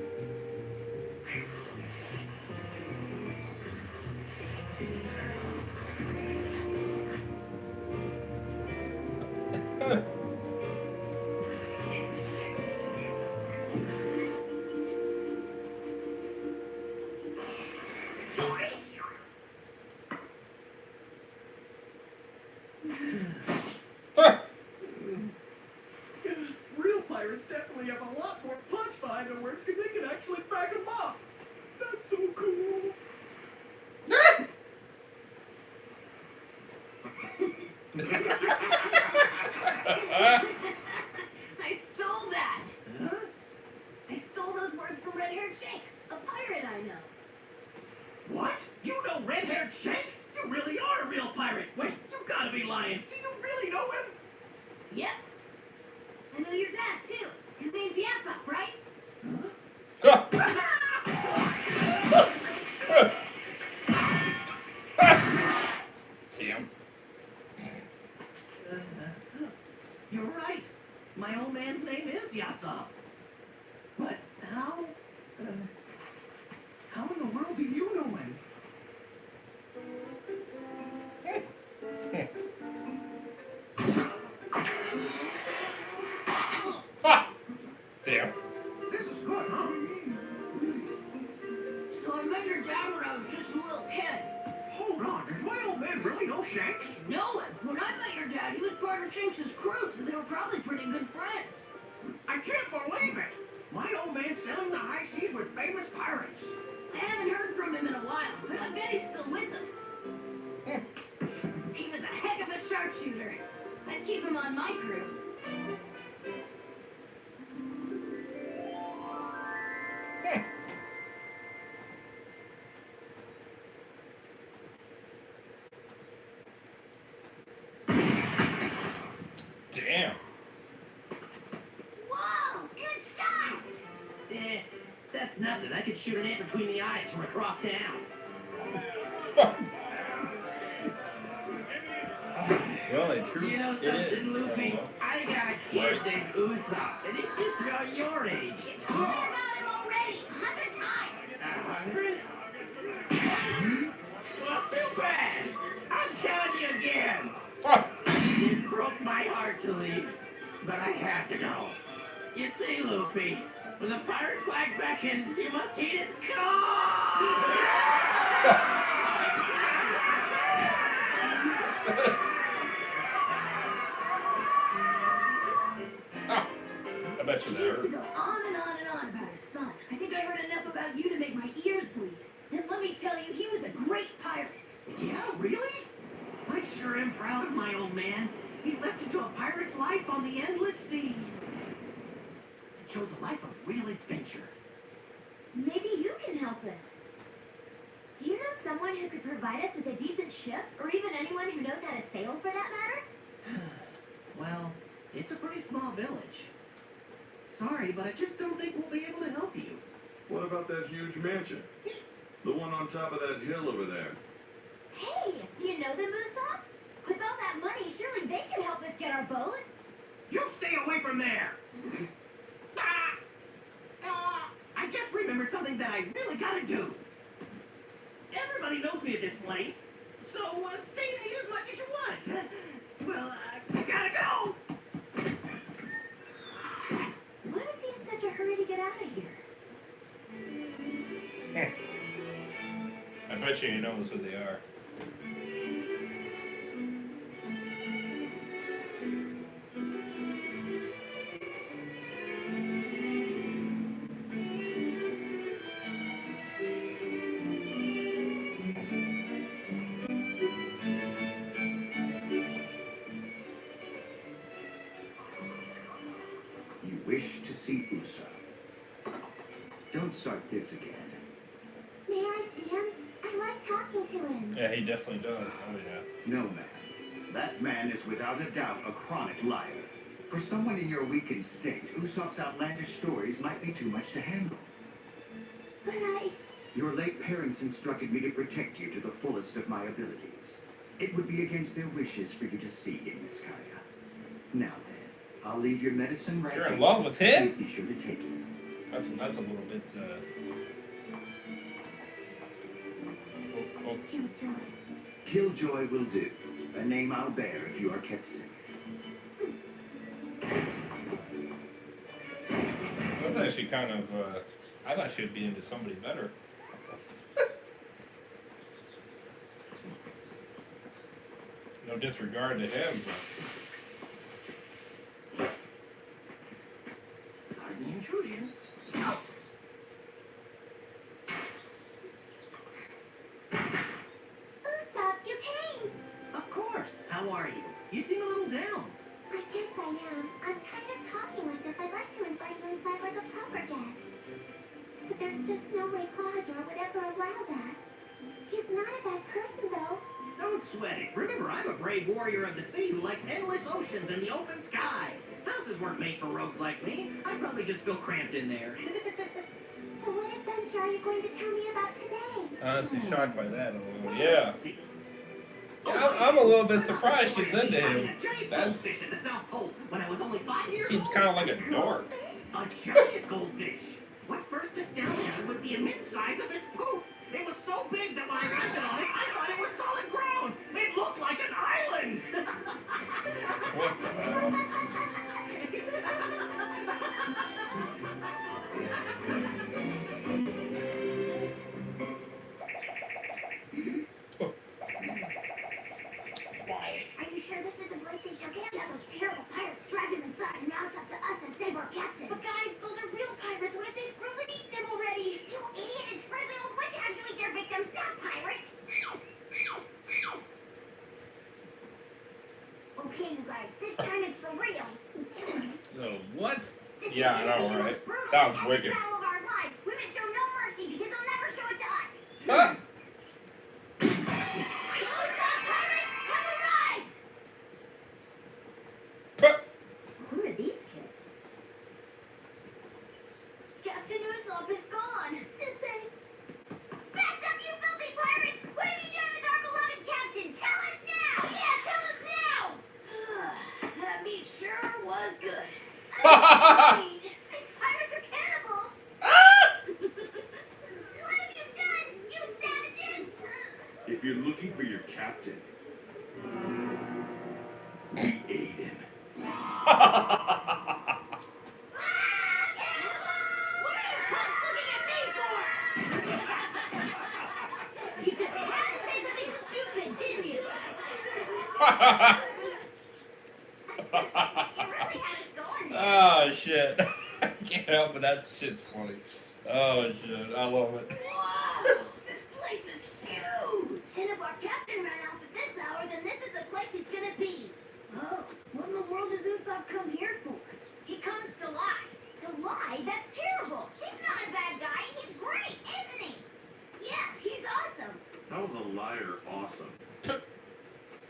Real pirates definitely have a lot more punch behind their words because they can actually back them up. That's so cool. I stole that! Huh? I stole those words from Red-Haired Shanks, a pirate I know. What? You know Red-Haired Shanks? You really are a real pirate. Wait, you gotta be lying. Do you really know him? Yep. I know your dad, too. His name's Yasop, right? Damn. You're right. My old man's name is Yasop. But how in the world do you know him? Damn. This is good, huh? So I met your dad when I was just a little kid. Hold on, does my old man really know Shanks? No, when I met your dad, he was part of Shanks' crew, so they were probably pretty good friends. I can't believe it! My old man's sailing the high seas with famous pirates. I haven't heard from him in a while, but I bet he's still with them. He was a heck of a sharpshooter. I'd keep him on my crew. Damn. Whoa! Good shot! That's nothing. I could shoot an ant between the eyes from across town. Well, a truce You know it something, is. Luffy? I got a kid named Usopp, and he's just about your age. You told me about him already 100 times! 100? Well, too bad. I'm telling you again. It broke my heart to leave, but I had to go. You see, Luffy, when the pirate flag beckons, you must heed its call. I bet you He used to that. go on and on and on about his son. I think I heard enough about you to make my ears bleed. And let me tell you, he was a great pirate. Yeah, really? I sure am proud of my old man. He leapt into a pirate's life on the endless sea. He chose a life of real adventure. Maybe you can help us. Do you know someone who could provide us with a decent ship? Or even anyone who knows how to sail for that matter? Well, it's a pretty small village. Sorry, but I just don't think we'll be able to help you. What about that huge mansion? The one on top of that hill over there. Hey, do you know them, Usopp? With all that money, surely they could help us get our boat. You stay away from there! I just remembered something that I really gotta do. Everybody knows me at this place, so stay and eat as much as you want. Well, I gotta go! Why was he in such a hurry to get out of here? I bet you he knows who they are. You wish to see Usopp. Don't start this again. May I see him? I like talking to him. Yeah, he definitely does. Oh yeah. No, man. That man is without a doubt a chronic liar. For someone in your weakened state, Usopp's outlandish stories might be too much to handle. But Your late parents instructed me to protect you to the fullest of my abilities. It would be against their wishes for you to see him, Miss Kaya. Now then, I'll leave your medicine right You're in here. love with him? Please be sure to take it. That's a little bit. Oh. Killjoy. Killjoy will do. A name I'll bear if you are kept safe. That's actually kind of. I thought she'd be into somebody better. No disregard to him, but. Pardon the intrusion. Usopp, you came! Of course. How are you? You seem a little down. I guess I am. I'm tired of talking like this. I'd like to invite you inside like a proper guest. But there's just no way Claudio would ever allow that. He's not a bad person, though. Don't sweat it. Remember, I'm a brave warrior of the sea who likes endless oceans and the open sky. Houses weren't made for rogues like me. I'd probably just feel cramped in there. So what adventure are you going to tell me about today? Honestly, shocked by that a little. Well, Yeah. let's see. I'm a little bit surprised she's into him. Giant That's. goldfish at the South Pole when I was only 5 years Seems old. kind of like a dork. A giant goldfish. What first astounded me was the immense size of its poop. It was so big that when I landed on it, I thought it was solid ground. It looked like an island. What the hell? Are you sure this is the place they took him? Yeah, those terrible pirates dragged him inside, and now it's up to us to save our captain. But guys, those are real pirates. What if they've frozen eaten them already? You idiot! It's Grizzly Old Witch Hounds who eat their victims, not pirates. Okay, you guys, this time it's for real. Oh, what? This Yeah, I is gonna know, be the right? most brutal That was and epic wicked. battle of our lives. We must show no mercy because they'll never show it to us. Huh? Usopp pirates have arrived. Huh? Who are these kids? Captain Usopp is gone. Did they? Fess up, you filthy pirates! What have you done with our beloved captain? Tell us now! Yeah, tell us now! That meat sure was good. These pirates are cannibals! What have you done, you savages? If you're looking for your captain, we ate him. Ah, cannibals! What are you punks looking at me for? You just had to say something stupid, didn't you? You really had us going there. Oh shit! I can't help it. That shit's funny. Oh shit! I love it. Whoa! This place is huge! And if our captain ran off at this hour, then this is the place he's gonna be. Oh, what in the world does Usopp come here for? He comes to lie. To lie? That's terrible. He's not a bad guy. He's great, isn't he? Yeah, he's awesome. How's a liar awesome?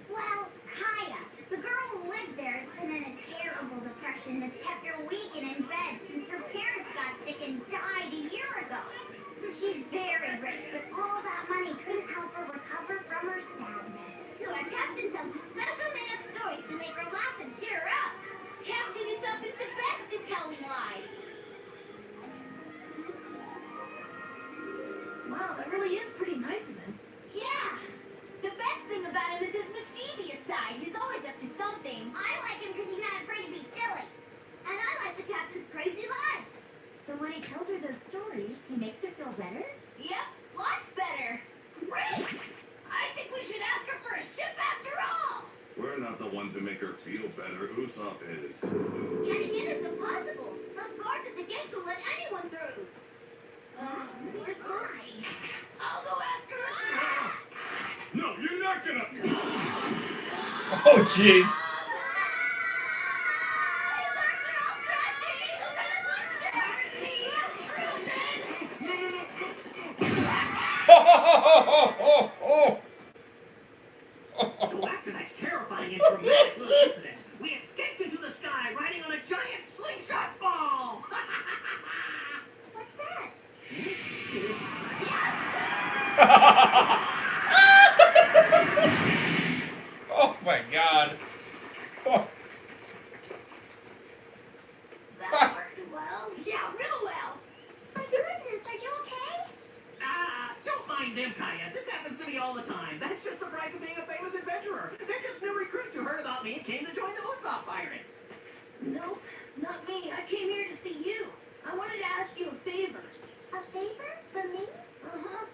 Well, Kaya, the girl who lives there, has been in a terrible depression that's kept her weak and in bed since her parents got sick and died a year ago. She's very rich, but all that money couldn't help her recover from her sadness. So our captain tells us special made-up stories to make her laugh and cheer her up. Captain Usopp is the best at telling lies. Wow, that really is pretty nice of him. Yeah. The best thing about him is his mischievous side. He's always up to something. I like him because he's not afraid to be silly. And I like the captain's crazy lies. So when he tells her those stories, he makes her feel better? Yep, lots better. Great! I think we should ask her for a ship after all. We're not the ones who make her feel better. Usopp is. Getting in is impossible. Those guards at the gate don't let anyone through. Where's Lori? I'll go ask her. Ah! No, you're not gonna. Oh jeez. His arms are all stretchy. Well, yeah, real well. My goodness, are you okay? Don't mind them, Kaya. This happens to me all the time. That's just the price of being a famous adventurer. They're just new recruits who heard about me and came to join the Usopp Pirates. Nope, not me. I came here to see you. I wanted to ask you a favor. A favor? For me? Uh-huh.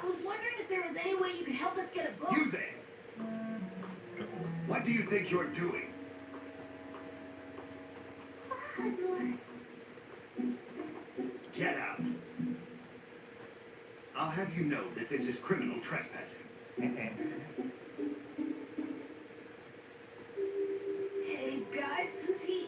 I was wondering if there was any way you could help us get a boat. You there! What do you think you're doing? Bahadur. Get out. I'll have you know that this is criminal trespassing. Hey, guys, who's he?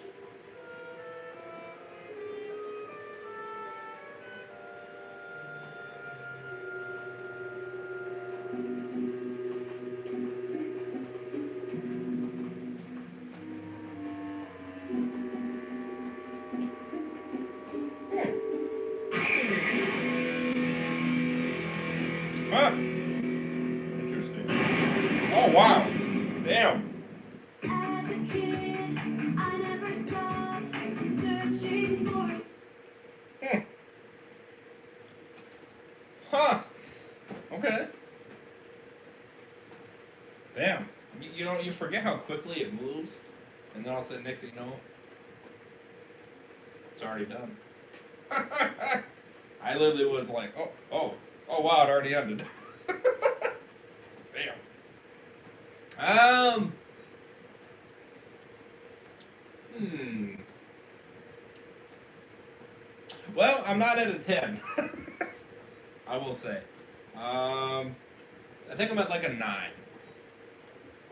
Huh. Interesting. Oh, wow. Damn. As a kid, I never stopped searching for. Huh. Okay. Damn. You know, you forget how quickly it moves, and then all of a sudden, next thing you know, it's already done. I literally was like, oh, wow, it already ended. Damn. Well, I'm not at a 10. I will say. I think I'm at like a 9.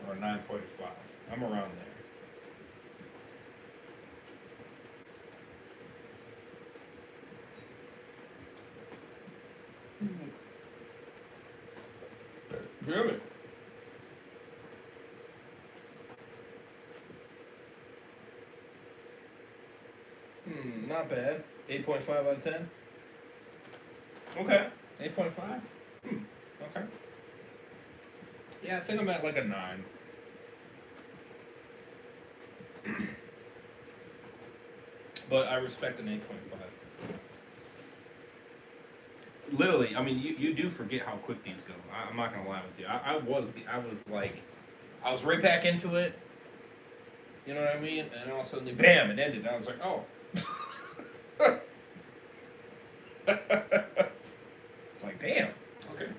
Or a 9.5. I'm around there. Damn it. Not bad. 8.5 out of 10. Okay. 8.5. Okay. Yeah, I think I'm at like a 9. But I respect an 8.5. Literally, I mean, you do forget how quick these go. I'm not gonna lie with you. I was like, I was right back into it. You know what I mean? And all of a sudden, bam, it ended. And I was like, oh. It's like, damn. Okay.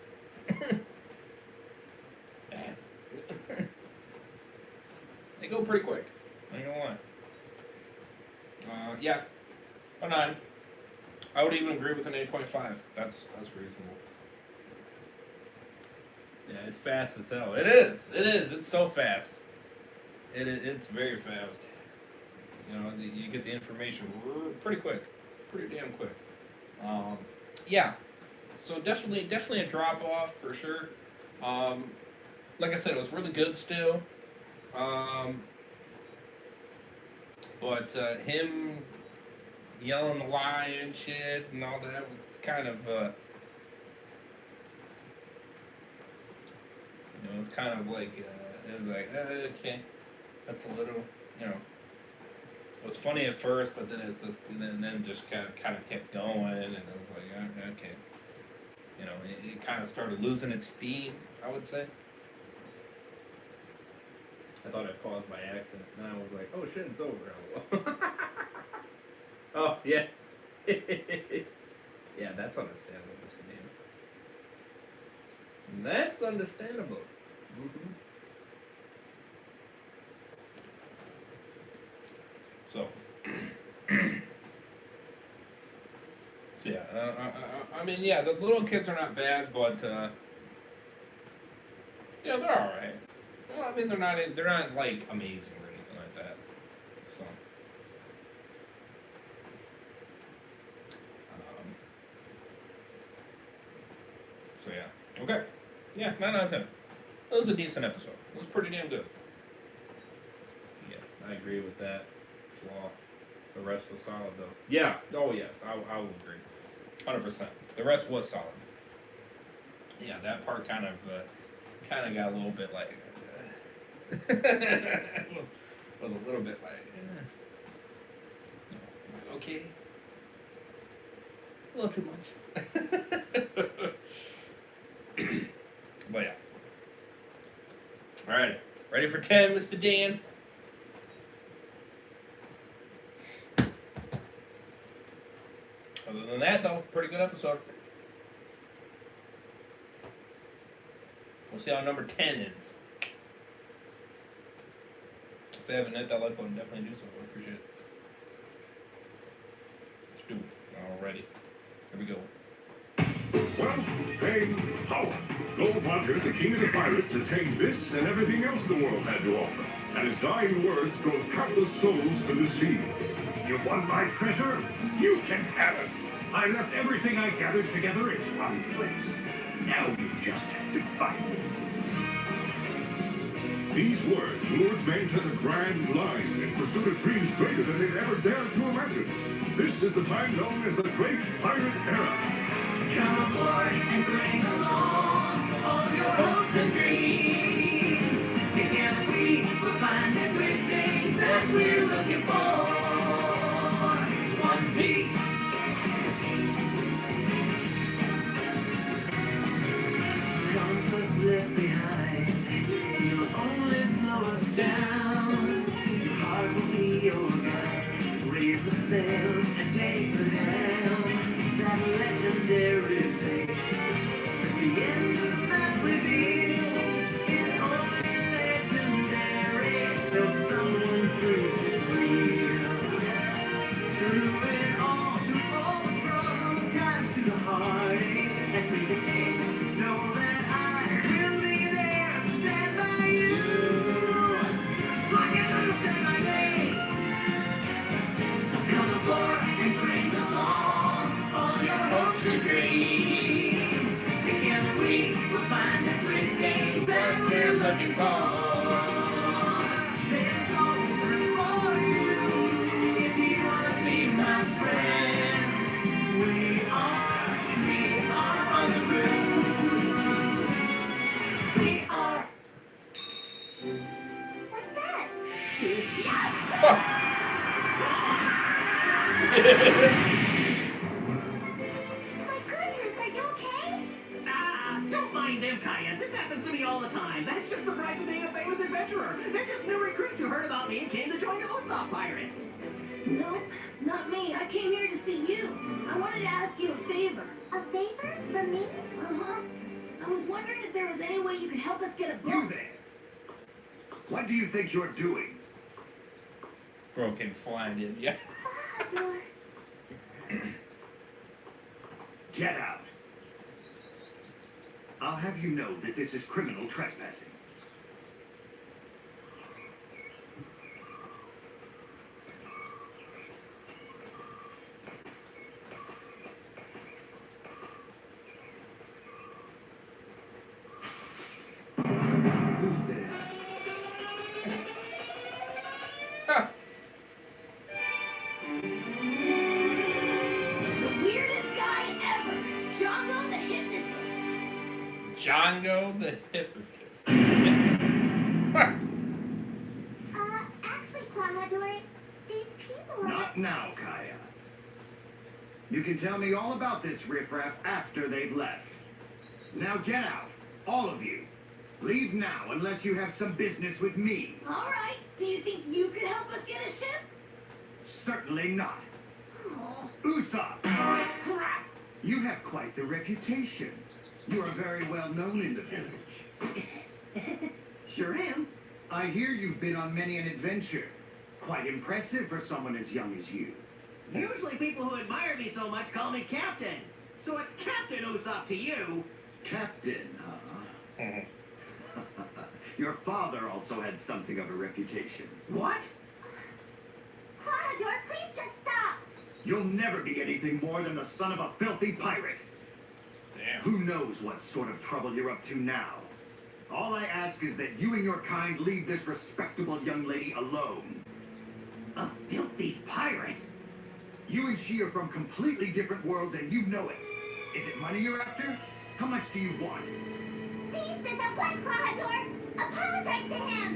Damn. They go pretty quick. I ain't gonna lie. Yeah, a 9. I would even agree with an 8.5. That's reasonable. Yeah, it's fast as hell. It is. It's so fast. It's very fast. You know, you get the information pretty quick, pretty damn quick. Yeah. So definitely a drop off for sure. Like I said, it was really good still. But him yelling the lie and shit and all that was kind of, it was kind of like, it was like, okay, that's a little, it was funny at first, but then it's just, and then just kind of kept going, and it was like, okay, it kind of started losing its steam, I would say. I thought I paused by accident, and I was like, oh shit, it's over. Oh, yeah. Yeah, that's understandable, Mr. Neiman. That's understandable. Mm-hmm. So, yeah, I mean, yeah, the little kids are not bad, but, they're alright. Well, I mean, they're not like amazing or anything like that. So yeah. Okay. Yeah, 9 out of 10. It was a decent episode. It was pretty damn good. Yeah, I agree with that flaw. The rest was solid though. Yeah. Oh yes, I will agree. 100%. The rest was solid. Yeah, that part kind of got a little bit like. was a little bit like. okay? A little too much. But yeah. Alright. Ready for 10, Mr. Dan? Other than that, though, pretty good episode. We'll see how number 10 is. If they haven't hit that like button, definitely do so. I appreciate it. Let's do it. Alrighty. Here we go. Wealth, fame, power. Gold Roger, the king of the pirates, attained this and everything else the world had to offer. And his dying words drove countless souls to the seas. You want my treasure? You can have it. I left everything I gathered together in one place. Now you just have to find it. These words lured men to the grand line in pursuit of dreams greater than they'd ever dared to imagine. This is the time known as the Great Pirate Era. Come aboard and bring along all your hopes and dreams. Together we will find everything that we're looking for. One Piece. Compass left behind, you'll only slow us down. Your heart will be your guide. Raise the sails and take the helm. That legendary place at the end of the map reveals is only legendary till someone proves it real. Through it all, through all the troubled times, through the heartache and through the pain, know that I will be there to stand by you. Just like I understand my name. So come aboard and bring along all your hopes and dreams. Together we will find everything that we're looking for. There's always room for you if you want to be my friend. We are on the cruise. We are. What's that? My goodness, are you okay? Don't mind them, Kaya. This happens to me all the time. That's just the price of being a famous adventurer. They're just new recruits who heard about me and came to join the Usopp Pirates. Nope, not me. I came here to see you. I wanted to ask you a favor. A favor? From me? Uh-huh. I was wondering if there was any way you could help us get a boat. You there! What do you think you're doing? Bro came flying in, yeah. Door. Get out. I'll have you know that this is criminal trespassing. Who's there? The weirdest guy ever. Django the hypnotist. Django the hypnotist. Actually, Clamador, these people are... Not now, Kaya. You can tell me all about this riffraff after they've left. Now get out, all of you. Leave now unless you have some business with me. All right. Do you think you could help us get a ship? Certainly not. Oh. Usopp, you have quite the reputation. You are very well known in the village. Sure am. I hear you've been on many an adventure. Quite impressive for someone as young as you. Usually people who admire me so much call me Captain. So it's Captain Usopp to you. Captain, huh? Your father also had something of a reputation. What? Clamador, please just stop. You'll never be anything more than the son of a filthy pirate. Damn. Who knows what sort of trouble you're up to now? All I ask is that you and your kind leave this respectable young lady alone. A filthy pirate? You and she are from completely different worlds and you know it. Is it money you're after? How much do you want? Cease this at once, Clamador. Apologize to him.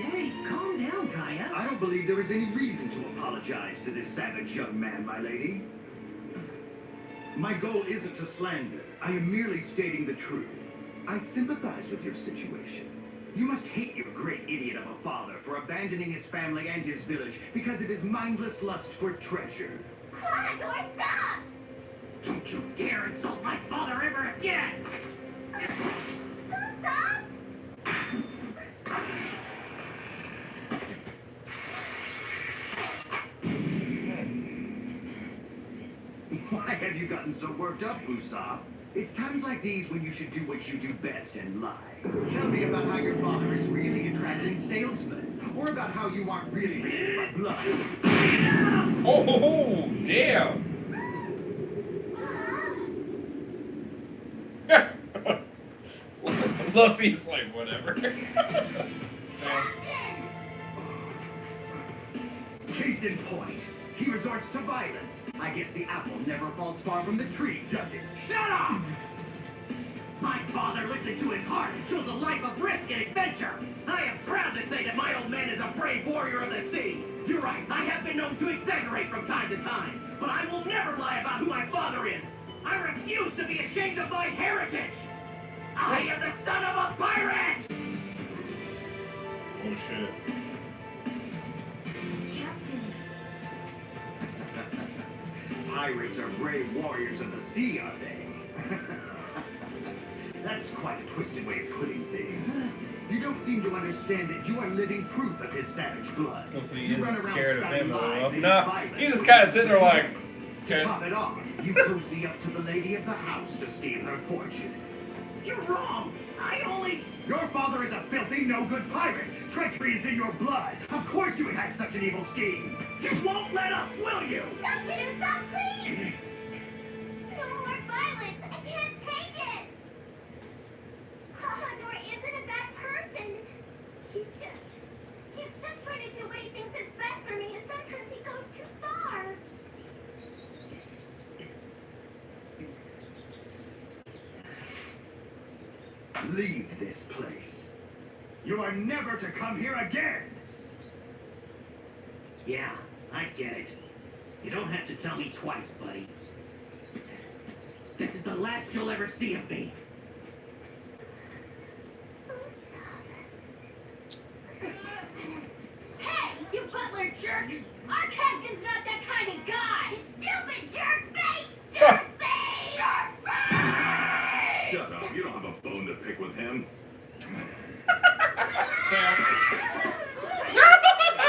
Hey, calm down, Kaya. I don't believe there is any reason to apologize to this savage young man, my lady. My goal isn't to slander. I am merely stating the truth. I sympathize with your situation. You must hate your great idiot of a father for abandoning his family and his village because of his mindless lust for treasure. Commodore, stop! Don't you dare insult my father ever again! Usopp? Why have you gotten so worked up, Usopp? It's times like these when you should do what you do best and lie. Tell me about how your father is really attracting salesmen, or about how you aren't really related by blood. Oh, damn! Luffy's like, whatever. Case in point, he resorts to violence. I guess the apple never falls far from the tree, does it? Shut up! My father listened to his heart and chose a life of risk and adventure. I am proud to say that my old man is a brave warrior of the sea. You're right, I have been known to exaggerate from time to time, but I will never lie about who my father is. I refuse to be ashamed of my heritage. I am the son of a pirate! Oh shit. Captain. Pirates are brave warriors of the sea, are they? That's quite a twisted way of putting things. You don't seem to understand that you are living proof of his savage blood. Hopefully he You isn't run around scared of spouting him. lies and No, violence he's just with kind of sitting there like, To okay. top it off, you cozy up to the lady of the house to steal her fortune. You're wrong! I only... Your father is a filthy, no-good pirate. Treachery is in your blood. Of course you would have such an evil scheme. You won't let up, will you? Stop it, Usopp, please! No more violence! I can't take it! Commodore isn't a bad person. He's just trying to do what he thinks is best for me, and sometimes he goes too far. Leave this place. You are never to come here again. Yeah, I get it. You don't have to tell me twice, buddy. This is the last you'll ever see of me. Hey, you butler jerk! Our captain's not that kind of guy! Stupid jerk face! Jerk face! Jerk face! Shut up. You don't have a bone to pick with him.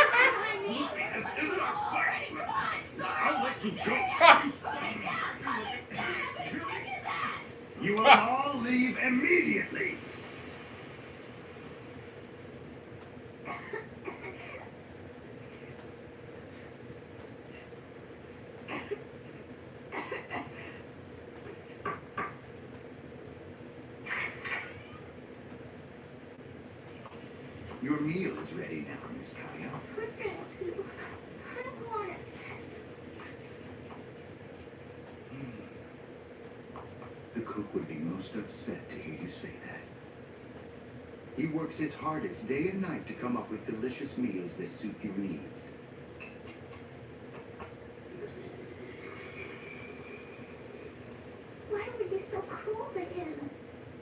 Behind me! This isn't a fight. Come on! I'll let you go. Put it down! Put it down! I'm gonna kick his ass! You will all leave immediately. Your meal is ready now, Miss Kaya. Thank you. I don't want it. The cook would be most upset to hear you say that. He works his hardest day and night to come up with delicious meals that suit your needs. Why were you so cruel to him?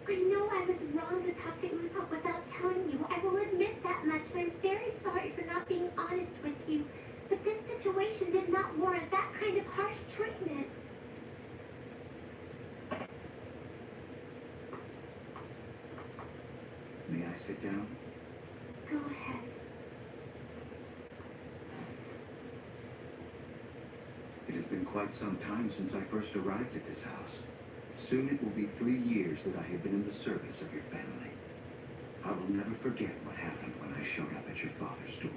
I know I was wrong to talk to Usopp without telling you. I will admit that much, and I'm very sorry for not being honest with you. But this situation did not warrant that kind of harsh treatment. May I sit down? Go ahead. It has been quite some time since I first arrived at this house. Soon it will be 3 years that I have been in the service of your family. I will never forget what happened when I showed up at your father's door.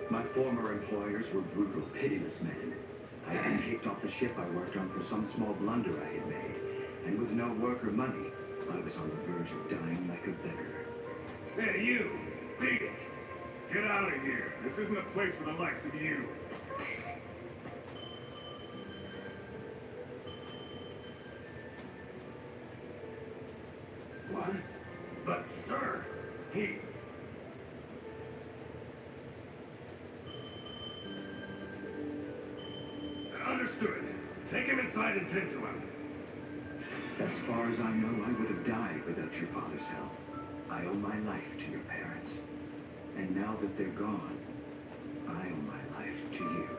My former employers were brutal, pitiless men. I'd been kicked off the ship I worked on for some small blunder I had made, and with no work or money, I was on the verge of dying like a beggar. Hey, you! Beat it! Get out of here! This isn't a place for the likes of you! What? But, sir, he... Understood. Take him inside and tend to him. As far as I know, I would have died without your father's help. I owe my life to your parents. And now that they're gone, I owe my life to you.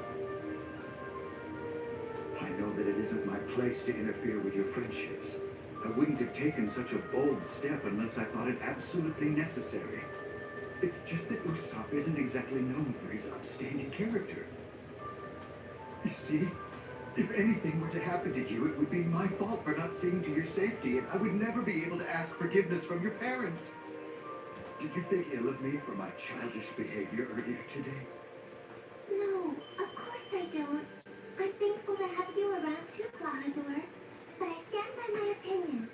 I know that it isn't my place to interfere with your friendships. I wouldn't have taken such a bold step unless I thought it absolutely necessary. It's just that Usopp isn't exactly known for his upstanding character. You see, if anything were to happen to you, it would be my fault for not seeing to your safety, and I would never be able to ask forgiveness from your parents. Did you think ill of me for my childish behavior earlier today? No, of course I don't. I'm thankful to have you around too, Claudor. But I stand by my opinion.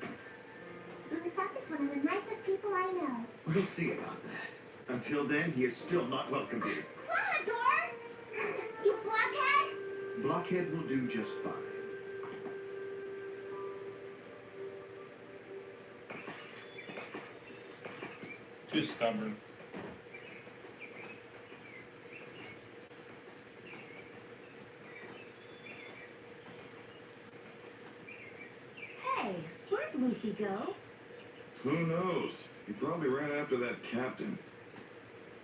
Usopp is one of the nicest people I know. We'll see about that. Until then, he is still not welcome here. Claudor! You blockhead! Blockhead will do just fine. Too stubborn. Hey, where'd Luffy go? Who knows? He probably ran after that captain.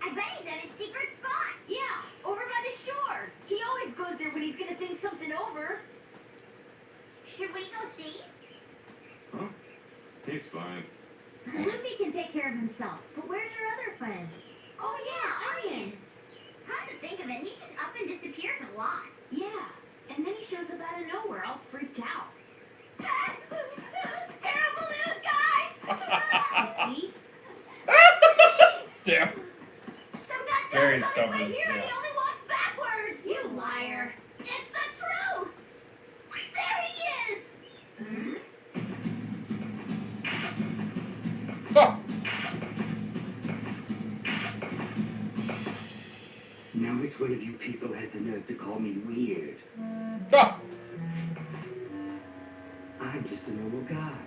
I bet he's at his secret spot. Yeah, over by the shore. He always goes there when he's gonna think something over. Should we go see? Huh? He's fine. Luffy can take care of himself, but where's your other friend? Oh yeah, Onion. Come to think of it, he just up and disappears a lot. Yeah, and then he shows up out of nowhere all freaked out. Terrible news, guys! You see? Damn. Some nut Very job is on his stubborn, way here and yeah. he only walks backwards! You liar! It's the truth! There he is! Hmm? Huh. Now which one of you people has the nerve to call me weird? Huh. I'm just a normal guy.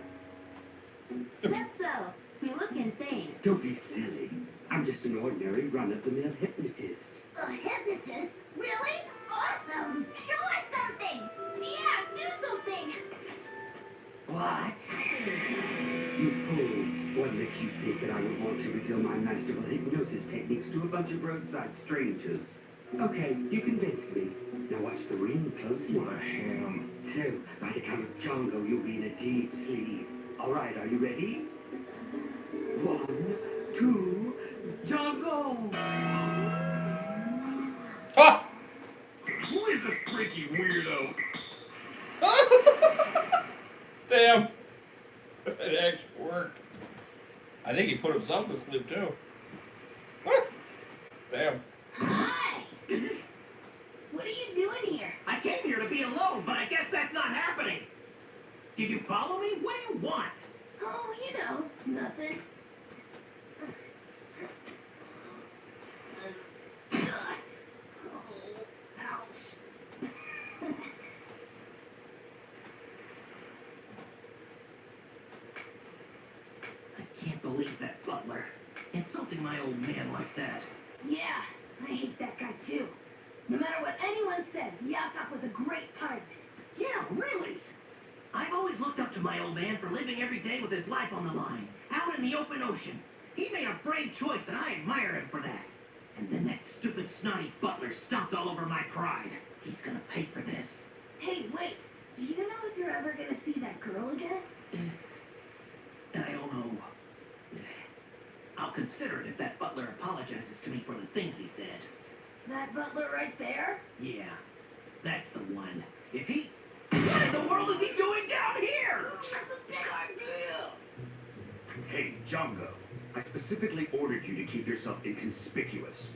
That's so. You look insane. Don't be silly. I'm just an ordinary run-of-the-mill hypnotist. A hypnotist? Really? Awesome! Show us something! Yeah, do something! What? You fools! What makes you think that I would want to reveal my masterful hypnosis techniques to a bunch of roadside strangers? Okay, you convinced me. Now watch the ring closely. What a ham. So, by the count of Django, you'll be in a deep sleep. All right, are you ready? 1, 2, Django! Huh. Who is this freaky weirdo? Damn. It actually worked. I think he put himself to sleep too. What? Damn. Hi! What are you doing here? I came here to be alone, but I guess that's not happening. Did you follow me? What do you want? Oh, you know, nothing. Oh, ouch. I can't believe that butler. Insulting my old man like that. Yeah, I hate that guy too. No matter what anyone says, Yasop was a great pirate. Yeah, really? I've always looked up to my old man for living every day with his life on the line, out in the open ocean. He made a brave choice, and I admire him for that. And then that stupid, snotty butler stomped all over my pride. He's gonna pay for this. Hey, wait. Do you know if you're ever gonna see that girl again? I don't know. I'll consider it if that butler apologizes to me for the things he said. That butler right there? Yeah, that's the one. If he... What in the world is he doing down here? That's a big idea. Hey, Django. I specifically ordered you to keep yourself inconspicuous.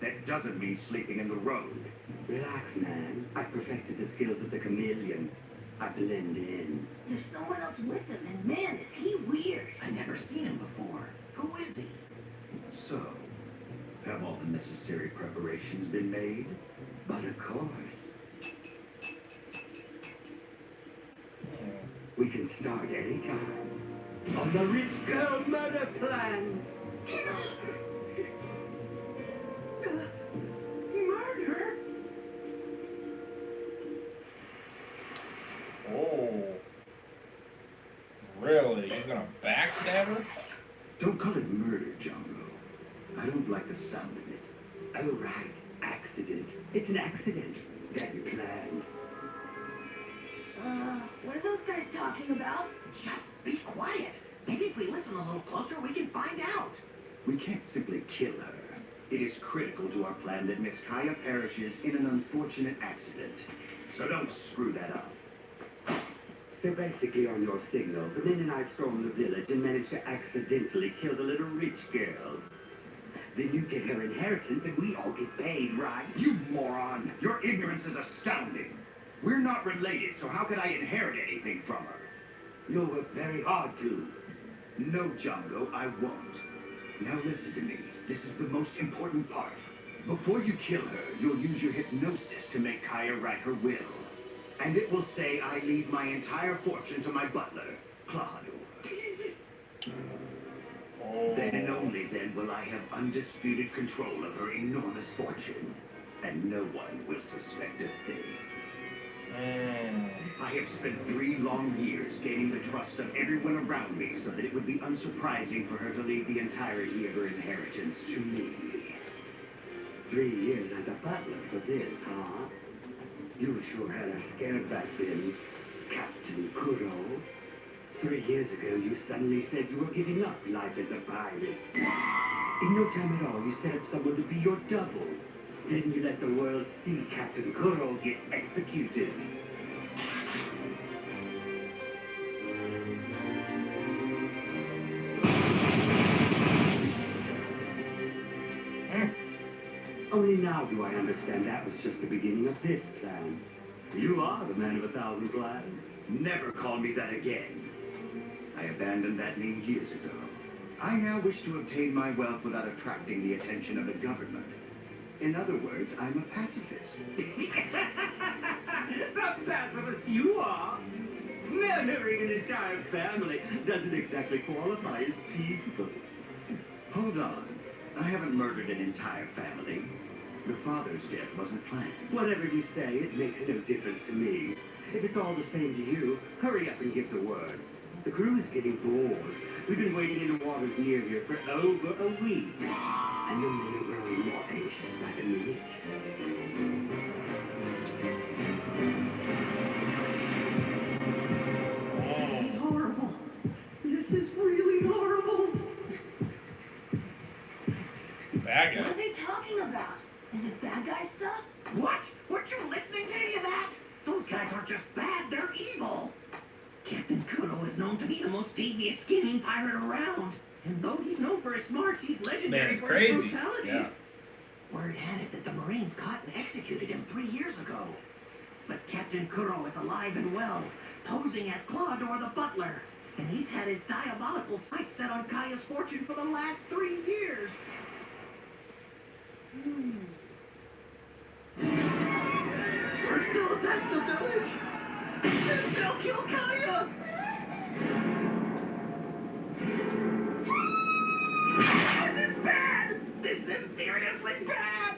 that doesn't mean sleeping in the road. Relax, man. I've perfected the skills of the chameleon. I blend in. There's someone else with him, and man, is he weird. I've never seen him before. Who is he? So, have all the necessary preparations been made? But of course. We can start any time. On the rich girl murder plan. Murder? Oh. Really? He's gonna backstab her? Don't call it murder, Django. I don't like the sound of it. Oh, right. Accident. It's an accident that you planned. What are those guys talking about? Just be quiet. Maybe if we listen a little closer, we can find out. We can't simply kill her. It is critical to our plan that Miss Kaya perishes in an unfortunate accident. So don't screw that up. So basically, on your signal, the men and I storm the village and manage to accidentally kill the little rich girl. Then you get her inheritance and we all get paid, right? You moron! Your ignorance is astounding. We're not related, so how could I inherit anything from her? You'll work very hard to. No, Django, I won't. Now listen to me. This is the most important part. Before you kill her, you'll use your hypnosis to make Kaya write her will. And it will say I leave my entire fortune to my butler, Claude. Oh. Then and only then will I have undisputed control of her enormous fortune. And no one will suspect a thing. I have spent 3 long years gaining the trust of everyone around me so that it would be unsurprising for her to leave the entirety of her inheritance to me. 3 years as a butler for this, huh? You sure had us scared back then, Captain Kuro. 3 years ago, you suddenly said you were giving up life as a pirate. In no time at all, you set up someone to be your double. Then you let the world see Captain Kuro get executed. Only now do I understand that was just the beginning of this plan. You are the man of 1,000 plans. Never call me that again. I abandoned that name years ago. I now wish to obtain my wealth without attracting the attention of the government. In other words, I'm a pacifist. The pacifist you are! Murdering an entire family doesn't exactly qualify as peaceful. Hold on. I haven't murdered an entire family. The father's death wasn't planned. Whatever you say, it makes no difference to me. If it's all the same to you, hurry up and give the word. The crew is getting bored. We've been wading into waters near here for over a week. And the men are growing more anxious by the minute. This is horrible. This is really horrible. Bad What guy. are they talking about? Is it bad guy stuff? What? Weren't you listening to any of that? Those guys aren't just bad, they're evil. Captain Kuro is known to be the most devious scheming pirate around. And though he's known for his smarts, he's legendary Man, it's for crazy. his brutality. Yeah. Word had it that the Marines caught and executed him 3 years ago. But Captain Kuro is alive and well, posing as Claudor the butler. And he's had his diabolical sights set on Kaya's fortune for the last 3 years. First they'll attack the village, then they'll kill Kaya! This is bad! This is seriously bad!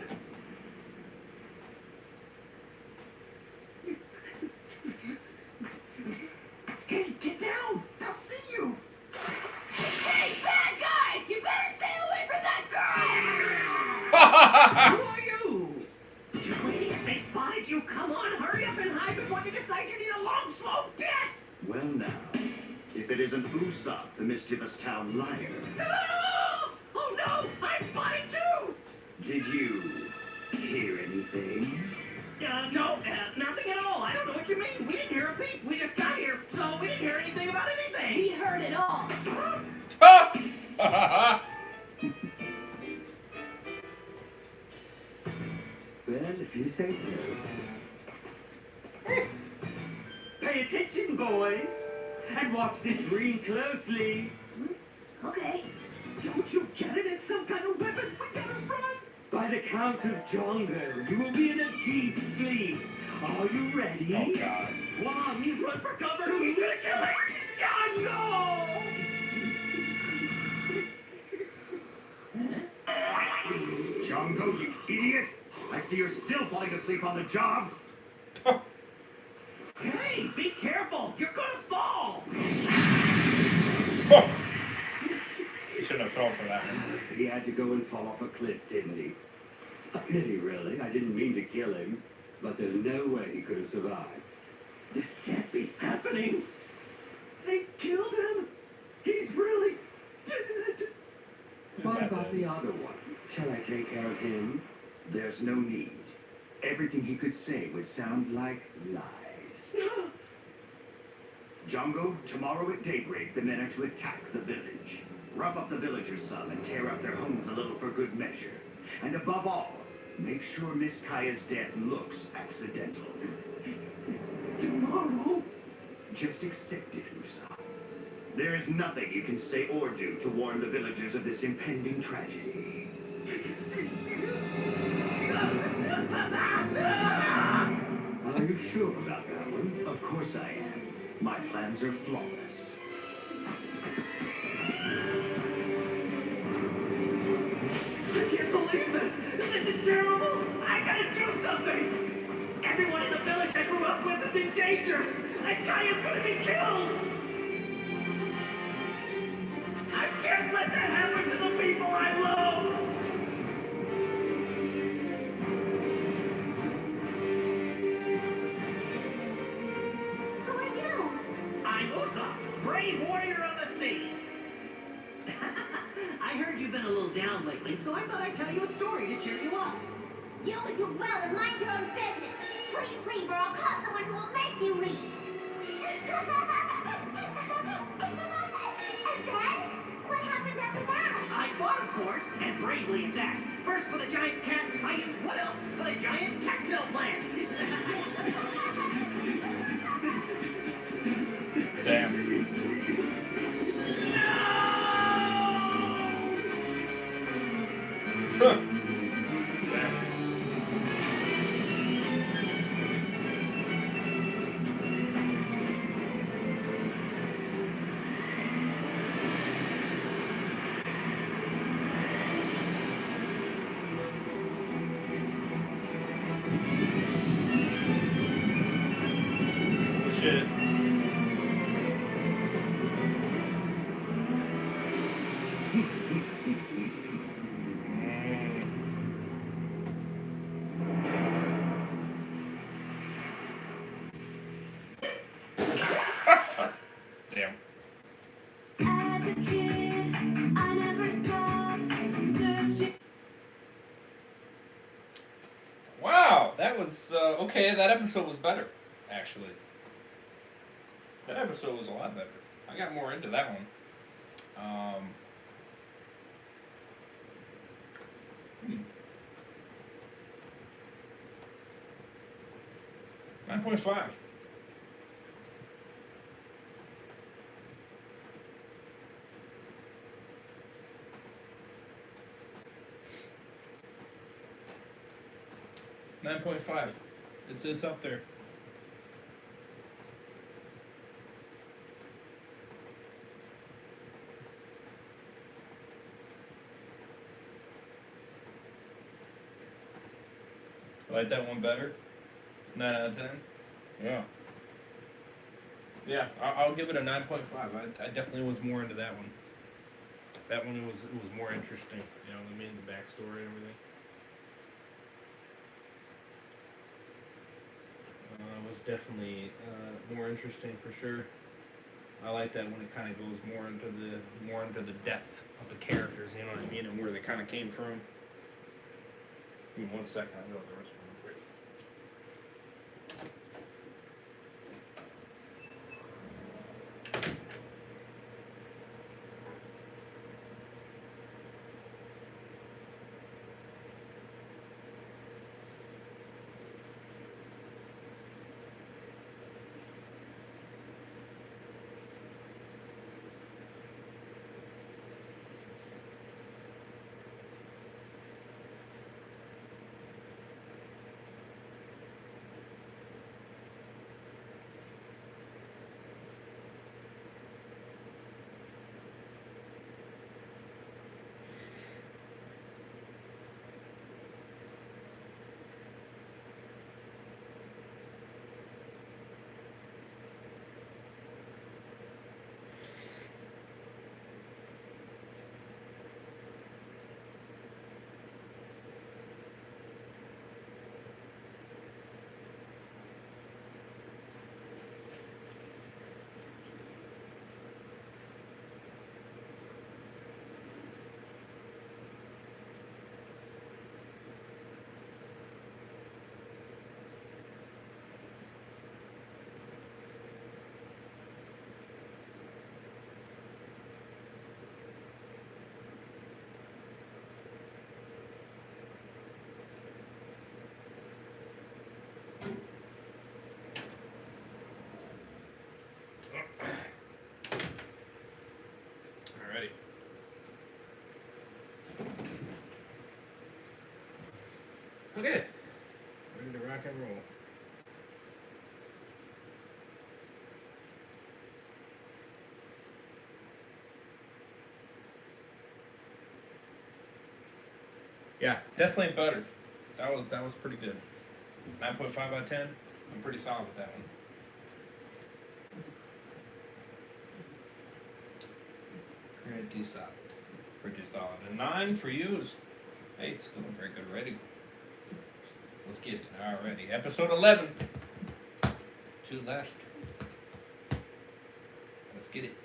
Hey, get down! They'll see you! Hey, bad guys! You better stay away from that girl! Who are you? You idiot! They spotted you! Come on, hurry up and hide before they decide you need a long, slow death! Well now, if it isn't Usopp, the mischievous town liar. Ah! Oh no! I'm spotted too! Did you hear anything? No, nothing at all. I don't know what you mean. We didn't hear a peep. We just got here, so we didn't hear anything about anything. We heard it all. say so. Pay attention, boys, and watch this ring closely. Okay. Don't you get it? It's some kind of weapon. We gotta run. By the count of Jongo, you will be in a deep sleep. Are you ready? Oh God. 1, Run for cover. 2, He's gonna kill us. Jongo! Jungo, you idiot! I see you're still falling asleep on the job. Hey, be careful. You're gonna fall. Oh. He shouldn't have fell for that one. He had to go and fall off a cliff, didn't he? A pity, really. I didn't mean to kill him, but there's no way he could have survived. This can't be happening. They killed him. He's really dead. What that about then? the other one? Shall I take care of him? There's no need. Everything he could say would sound like lies. Jungo, tomorrow at daybreak, the men are to attack the village. Rough up the villagers some and tear up their homes a little for good measure. And above all, make sure Miss Kaya's death looks accidental. Tomorrow. Just accept it, Usopp. There is nothing you can say or do to warn the villagers of this impending tragedy. Are you sure about that one? Of course I am. My plans are flawless. I can't believe this. This is terrible. I gotta do something. Everyone in the village I grew up with is in danger. And Kaya's gonna be killed. I can't let that happen to the people I love. Who are you? I'm Usopp, brave warrior of the sea. I heard you've been a little down lately, so I thought I'd tell you a story to cheer you up. You would do well to mind your own business. Please leave or I'll call someone who will make you leave. And then? What happened after that? I fought, of course, and bravely at that. First with a giant cat, I used what else but a giant cattail plant. Damn. Huh. Shit. Damn. As a kid, I never stopped searching. Wow, that was okay. That episode was better, actually. That episode was a lot better. I got more into that one. 9.5. It's up there. I like that one better. 9 out of 10. Yeah. Yeah, I'll give it a 9.5. I definitely was more into that one. That one was more interesting. You know, the backstory and everything. Was definitely more interesting for sure. I like that when it kind of goes more into the depth of the characters. You know what I mean, and where they kind of came from. Give me 1 second. I'll go with the rest of them quick. Okay. Ready to rock and roll. Yeah, definitely better. That was pretty good. 9.5 out of 10. I'm pretty solid with that one. Pretty solid. Pretty solid. A 9 for you is, hey, it's still a very good rating. Let's get it. Alrighty. Episode 11. 2 left. Let's get it.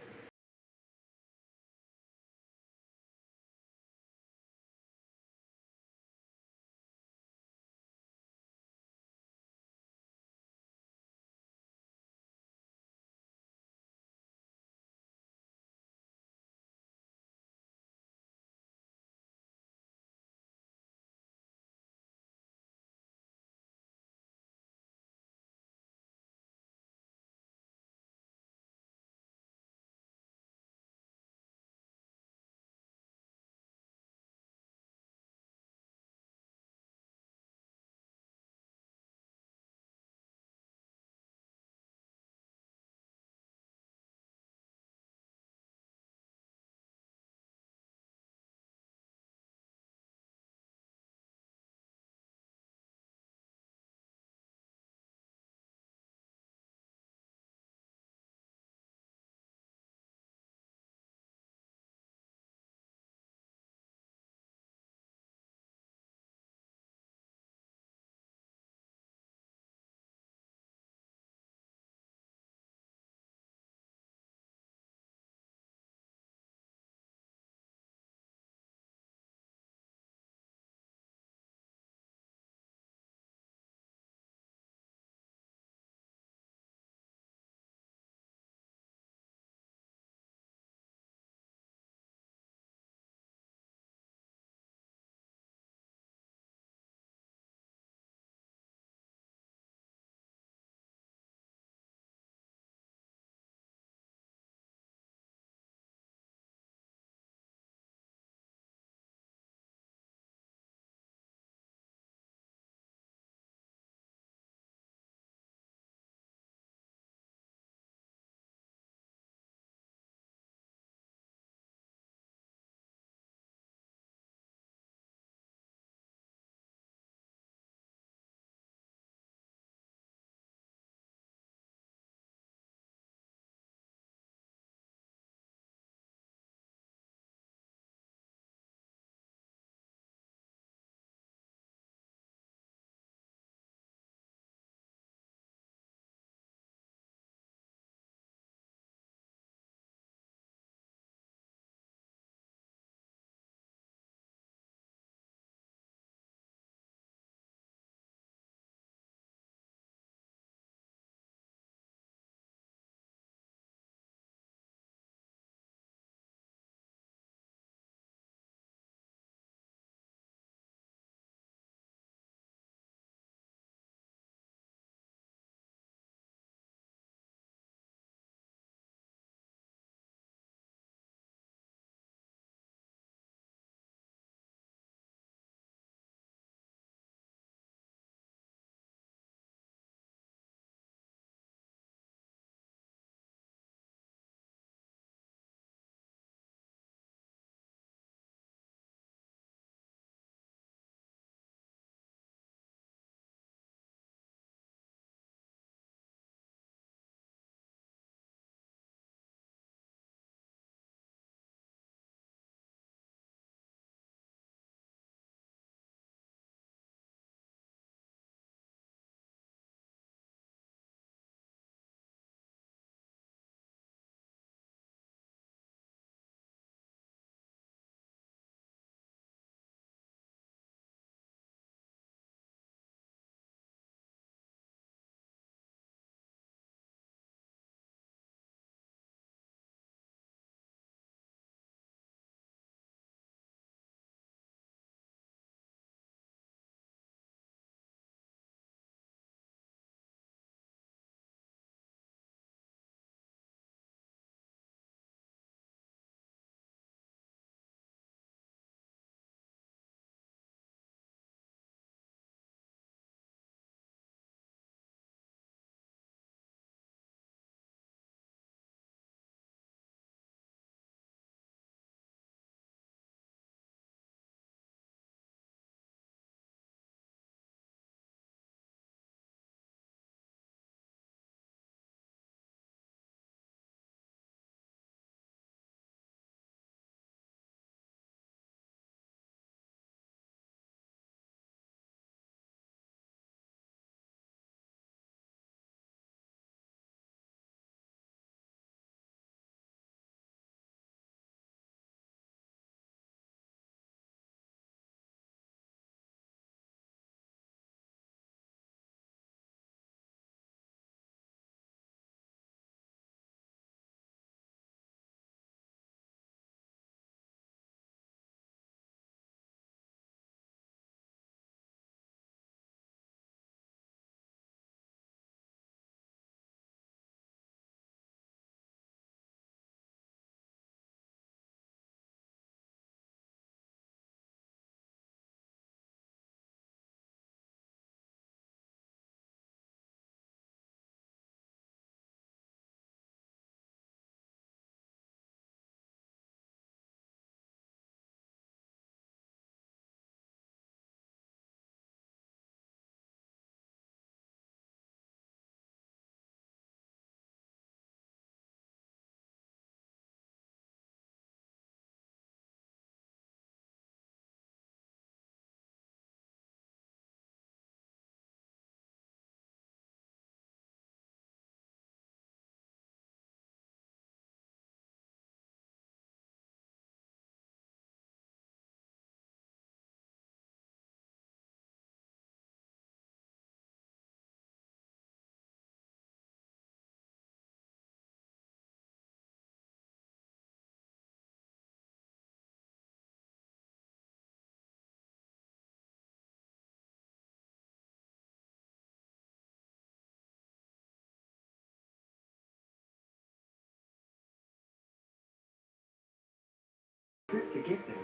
trip to get there.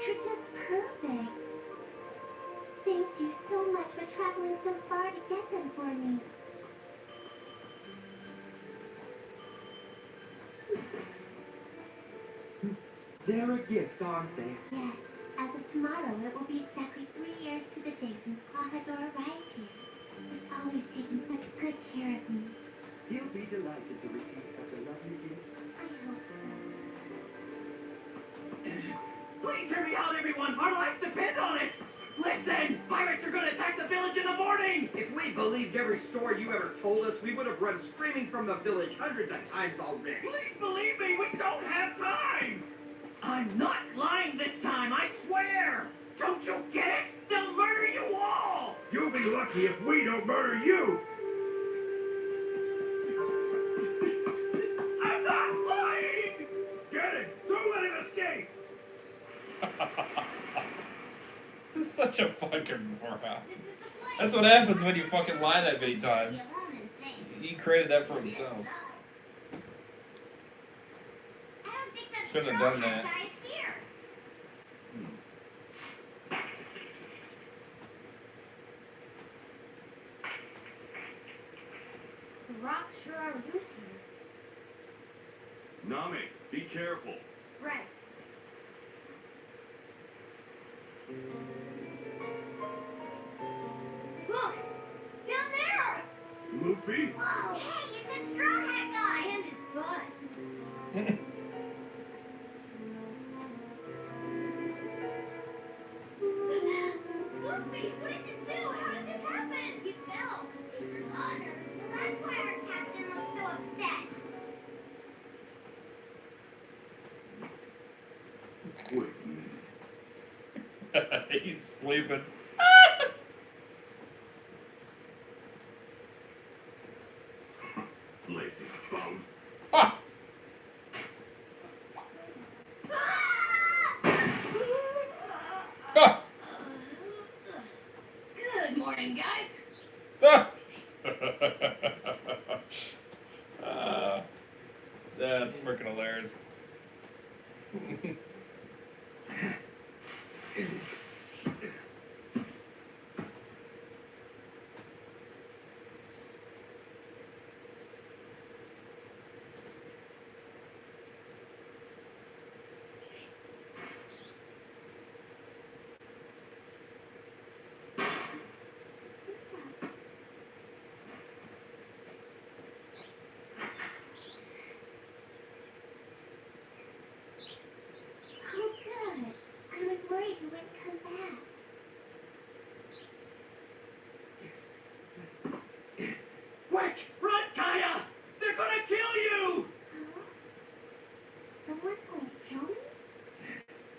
You're just perfect. Thank you so much for traveling so far to get them for me. They're a gift, aren't they? Yes, as of tomorrow, it will be exactly 3 years to the day since Clavador arrived here. He's always taken such good care of me. He'll be delighted to receive such a lovely gift. I hope so. Please hear me out, everyone! Our lives depend on it! Listen! Pirates are gonna attack the village in the morning! If we believed every story you ever told us, we would have run screaming from the village hundreds of times already. Please believe me, we don't have time! I'm not lying this time, I swear! Don't you get it? They'll murder you all! You'll be lucky if we don't murder you! I'm not lying! Get it! Don't let him escape! He's such a fucking moron. This is the place. That's what happens when you fucking lie that many times. Be alone and think. He created that for himself. I don't think that Shouldn't have straw done hat that. guy is here. The rocks sure are loose here. Nami, be careful. Right. Look! Down there! Luffy? Whoa! Hey, it's that straw hat guy! And his butt. Luffy, what did you do? How did this happen? He fell. He's a goner, so that's why our captain looks so upset. Wait a minute. He's sleeping. Lazy bum. Ah! Ah! Good morning, guys. Ah! That's freaking hilarious. What's up? Oh, good. I was worried you wouldn't come back. Quick! Run, Kaya! They're gonna kill you! Huh? Someone's going to kill me?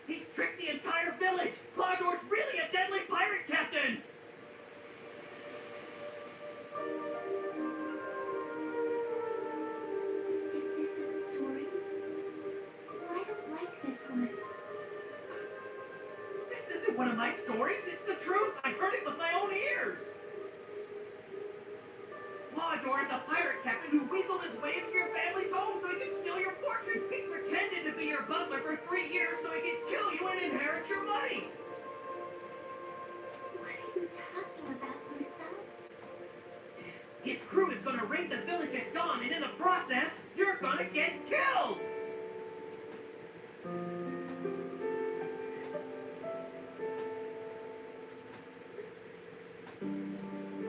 He's tricked the entire village! Claudor's really a deadly pirate captain! Is this a story? Well, I don't like this one. This isn't one of my stories, it's the truth! I heard it with my own ears! Claudor is a pirate captain who weaseled his way into your family's home so he could steal your fortune! He's pretended to be your butler for 3 years so he could kill you and inherit your money! What are you talking about, Musa? His crew is gonna raid the village at dawn, and in the process, you're gonna get killed!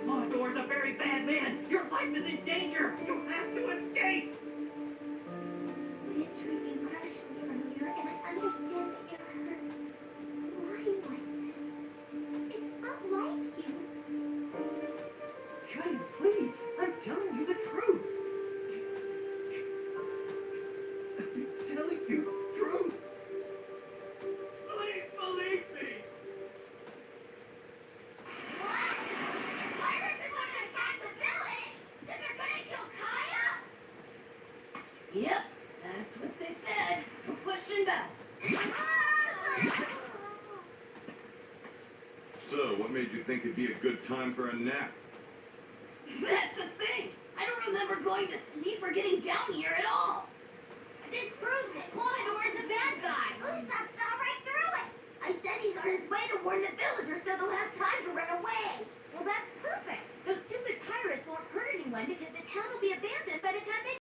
Claudor's a very bad man! Your life is in danger! You have to escape! Did treat me harshly earlier, and I understand that you're hurt. Why like this? It's not like you. Kaya, please! I'm telling you the truth! I'm telling you the truth! Please believe me! What? Pirates are going to attack the village? Then they're going to kill Kaya? Yep, that's what they said. No question about it. So, what made you think it'd be a good time for a nap? That's the thing. I don't remember going to sleep or getting down here at all. This proves it. Clawdor is a bad guy. Usopp saw right through it. I bet he's on his way to warn the villagers so they'll have time to run away. Well, that's perfect. Those stupid pirates won't hurt anyone because the town will be abandoned by the time they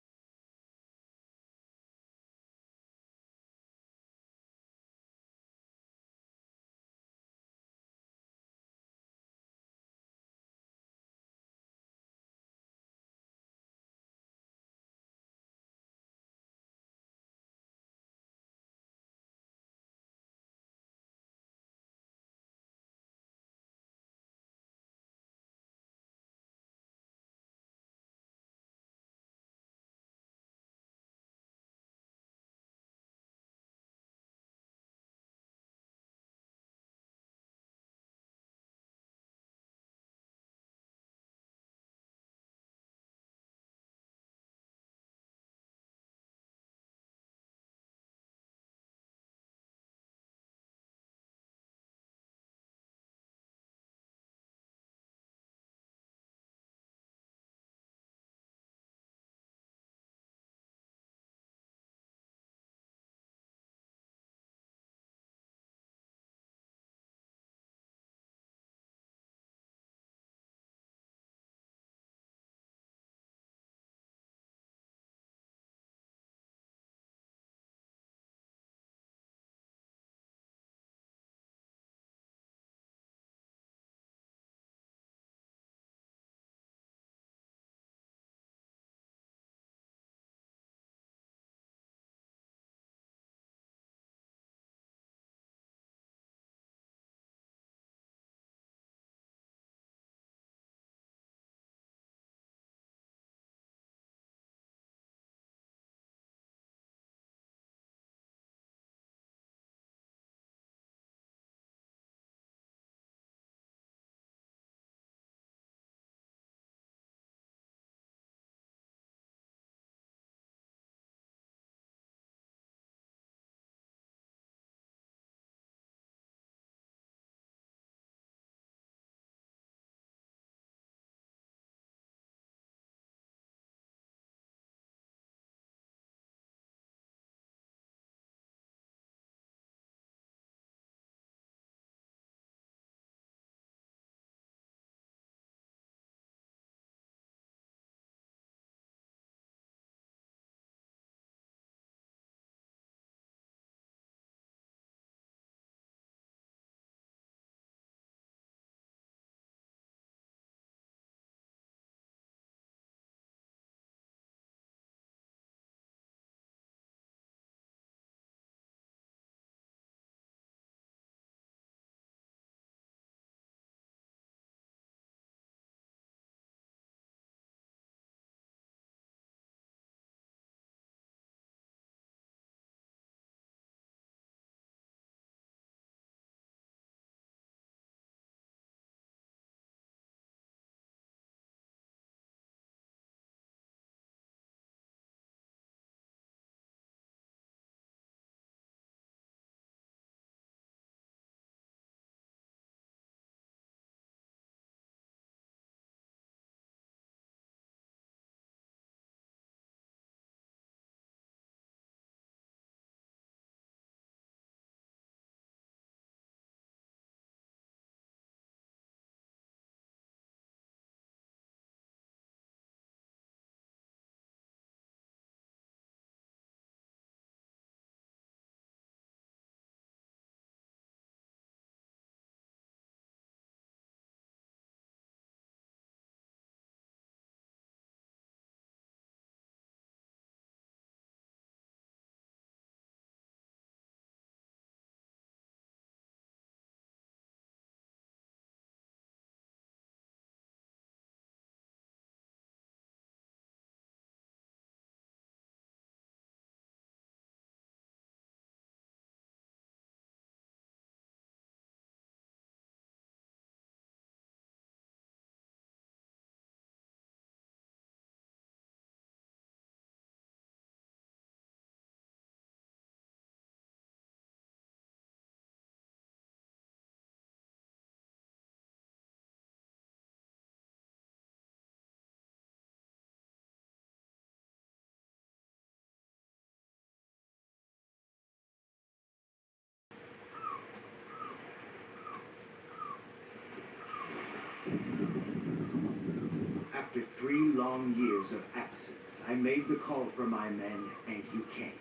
3 long years of absence, I made the call for my men, and you came.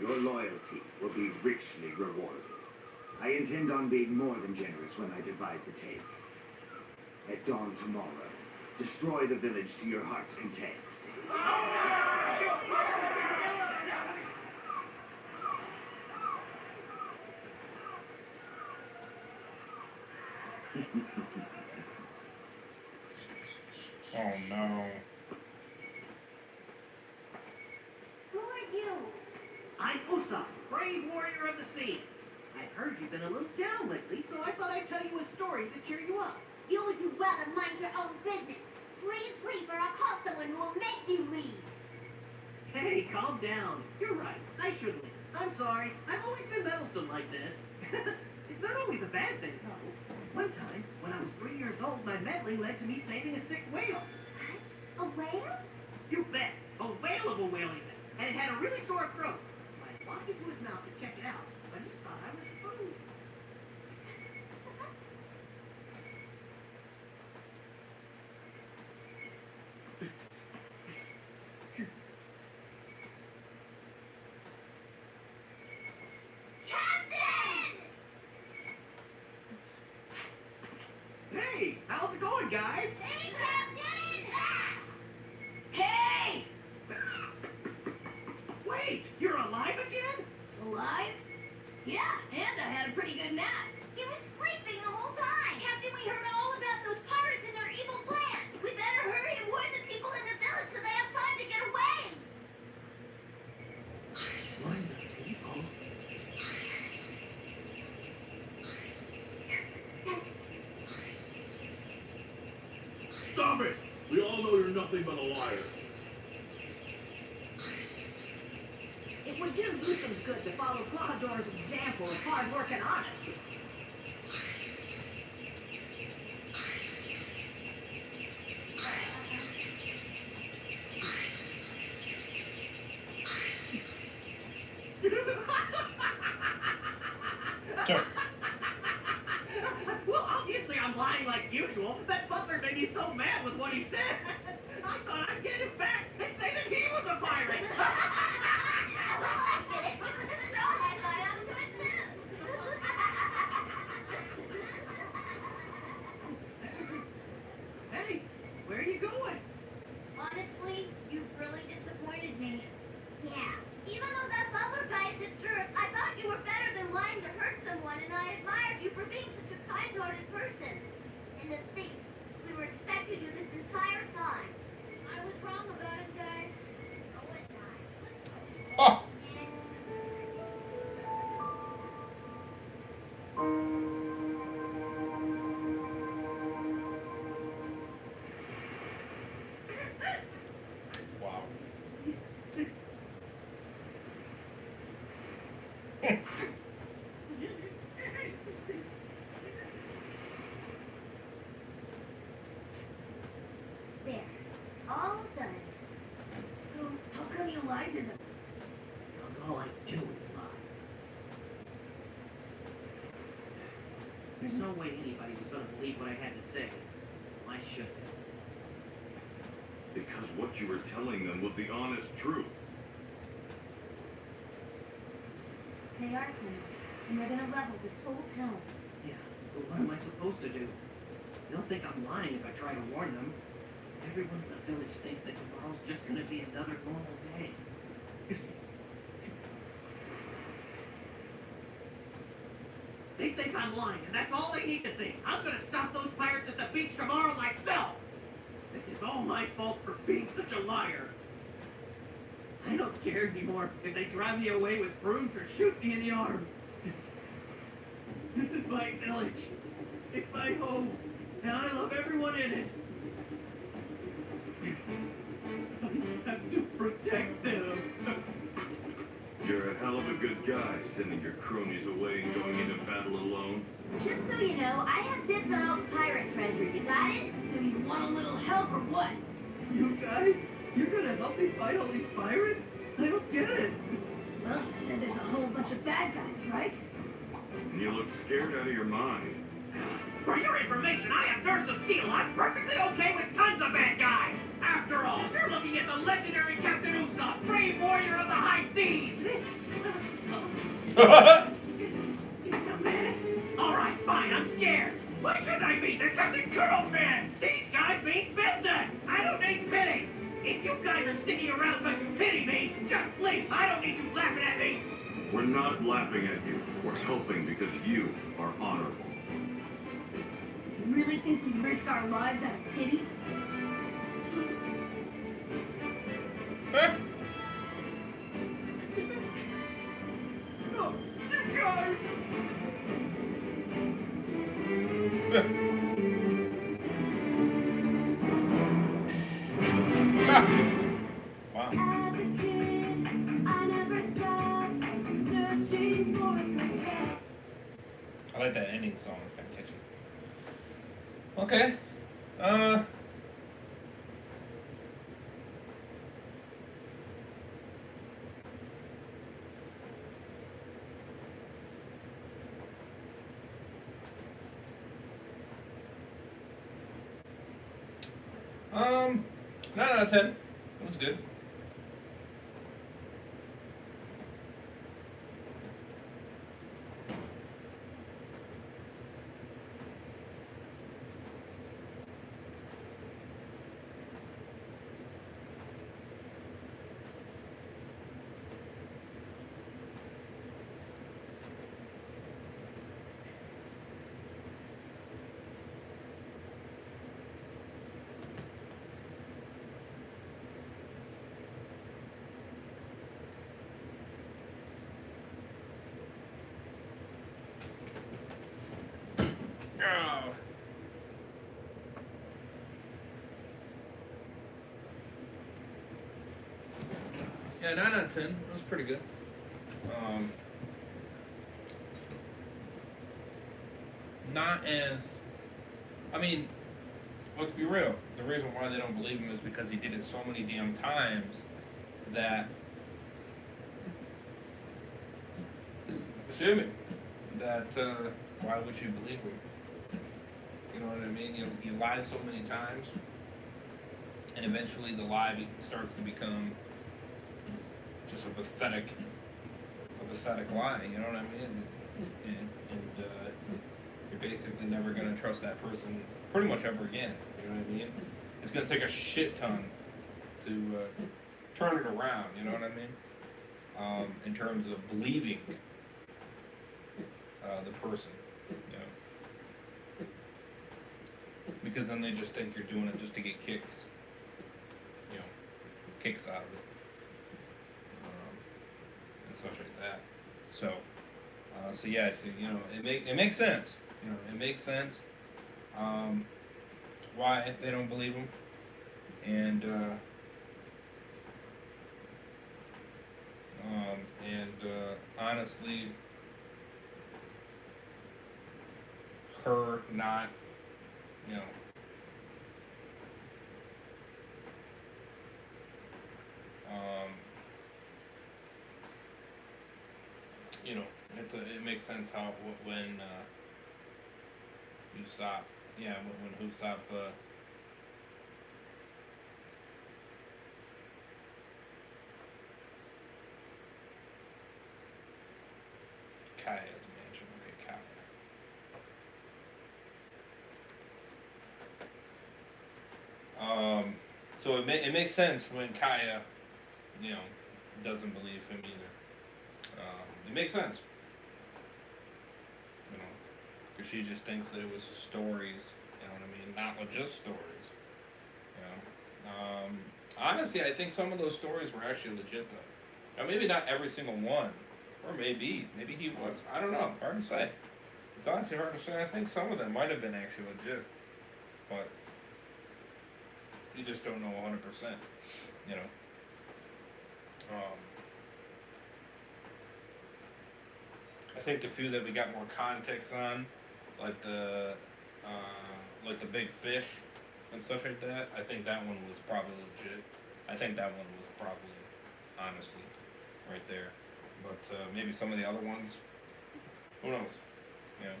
Your loyalty will be richly rewarded. I intend on being more than generous when I divide the take. At dawn tomorrow, destroy the village to your heart's content. Oh no. Who are you? I'm Usopp, brave warrior of the sea. I've heard you've been a little down lately, so I thought I'd tell you a story to cheer you up. You would do well to mind your own business. Please leave or I'll call someone who will make you leave. Hey, calm down. You're right. I should leave. I'm sorry. I've always been meddlesome like this. It's not always a bad thing, though. One time, when I was 3 years old, my meddling led to me saving a sick whale. A whale? You bet. A whale of a whale even. And it had a really sore throat. So I walked into his mouth to check it out, but he thought I was food. Captain! Hey, how's it going, guys? Hey, Captain! Hey! Wait, you're alive again? Alive? Yeah, and I had a pretty good nap. He was sleeping the whole time! Captain, we heard all about those pirates and their evil plan! We better hurry and warn the people in the village so they have time to get away! Warn the people? Stop it! We all know you're nothing but a liar. It would do you some good to follow Clawdor's example of hard work and honesty. Well, obviously I'm lying like usual. That butler made me so mad with what he said. I thought I'd get him back and say that he was a pirate. I get it! You put the straw hat guy onto it too! Hey, where are you going? Honestly, you've really disappointed me. Yeah. Even though that butler guy is a jerk, I thought you were better than lying to hurt someone, and I admired you for being such a kind-hearted person. And to think, we respected you this entire time. I was wrong about him, guys. So was I. Let's go. Oh. Wow. There. All done. So, how come you lied to them? Because all I do is lie. There's no way anybody was going to believe what I had to say. I should have. Because what you were telling them was the honest truth. They are coming, and they're gonna level this whole town. Yeah, but what am I supposed to do? They'll think I'm lying if I try to warn them. Everyone in the village thinks that tomorrow's just going to be another normal day. They think I'm lying, and that's all they need to think. I'm going to stop those pirates at the beach tomorrow myself. This is all my fault for being such a liar. I don't care anymore if they drive me away with brooms or shoot me in the arm. This is my village. It's my home, and I love everyone in it. I have to protect them. You're a hell of a good guy, sending your cronies away and going into battle alone. Just so you know, I have dibs on all the pirate treasure. You got it? So you want a little help or what? You guys? You're gonna help me fight all these pirates? I don't get it. Well, you said there's a whole bunch of bad guys, right? And you look scared out of your mind. For your information, I am Nurse of Steel. I'm perfectly okay with tons of bad guys. After all, you're looking at the legendary Captain Usopp, brave warrior of the high seas. Damn it. All right, fine, I'm scared. Why shouldn't I be? They're Captain Kurl's men. These guys mean business. I don't need pity. If you guys are sticking around because you pity me, just leave. I don't need you laughing at me. We're not laughing at you. We're helping because you are honorable. You really think we risk our lives out of pity? No, you guys! Wow. As a kid, I never stopped searching for protect. I like that ending song. It's kind of catchy. Okay. Um, 9 out of 10. That was good. Oh. Yeah, 9 out of 10. That was pretty good. Not as. I mean, let's be real. The reason why they don't believe him is because he did it so many damn times that. Excuse me. That, why would you believe him? You know what I mean? You lie so many times, and eventually the lie starts to become just a pathetic lie. You know what I mean? And you're basically never gonna trust that person pretty much ever again. You know what I mean? It's gonna take a shit ton to turn it around. You know what I mean? In terms of believing the person. You know. Because then they just think you're doing it just to get kicks, you know, kicks out of it, and such like that. So yeah, so you know, it makes sense. You know, it makes sense why they don't believe him, and honestly, her not. You know, you know, it makes sense how when Usopp, yeah, when Usopp Kaya's mansion, okay, Kaya. So it makes sense when Kaya, you know, doesn't believe him either. It makes sense, you know, because she just thinks that it was stories. You know what I mean? Not just stories. You know. Honestly, I think some of those stories were actually legit though. Now, maybe not every single one, or maybe he was. I don't know. Hard to say. It's honestly hard to say. I think some of them might have been actually legit, but. You just don't know 100%, you know. I think the few that we got more context on, like the big fish and such like that, I think that one was probably legit. I think that one was probably, honestly, right there. But maybe some of the other ones, who knows, you know.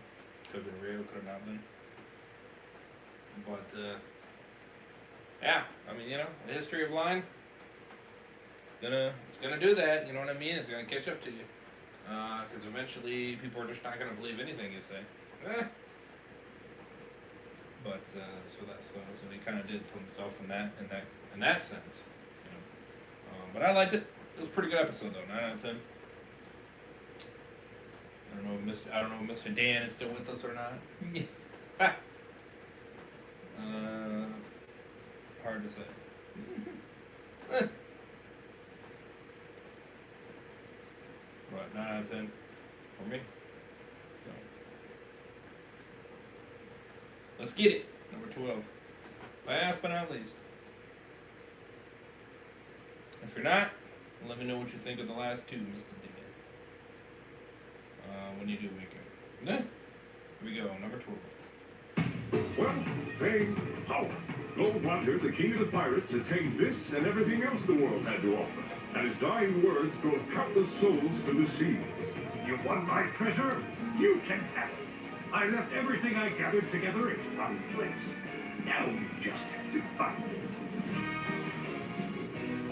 Could have been real, could have not been. But, yeah, I mean, you know, the history of lying, it's gonna do that, you know what I mean? It's gonna catch up to you. Because eventually people are just not gonna believe anything you say. But, so he kind of did to himself in that sense, you know. But I liked it. It was a pretty good episode though, 9 out of 10. I don't know if Mr. Dan is still with us or not. Hard to say. But 9 out of 10 for me. So let's get it. Number 12. Last but not least. If you're not, let me know what you think of the last two, Mr. Dan. When you do weekend. Here we go, number 12. Wealth, fame, power. Gold Roger, the king of the pirates, attained this and everything else the world had to offer, and his dying words drove countless souls to the seas. You want my treasure? You can have it. I left everything I gathered together in one place. Now you just have to find it.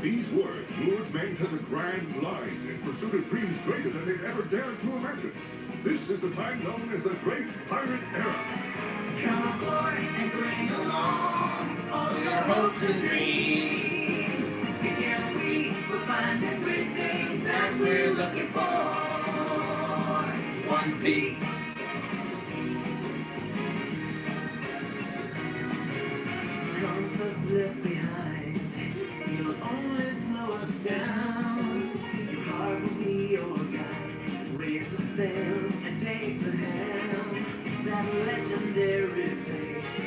These words lured men to the grand line in pursuit of dreams greater than they'd ever dared to imagine. This is the time known as the Great Pirate Era. Come aboard and bring along all your hopes and dreams. Together we will find everything that we're looking for. One piece. Compass left behind, it will only slow us down. Your heart will be your guide. Raise the sails and take the helm. That legendary place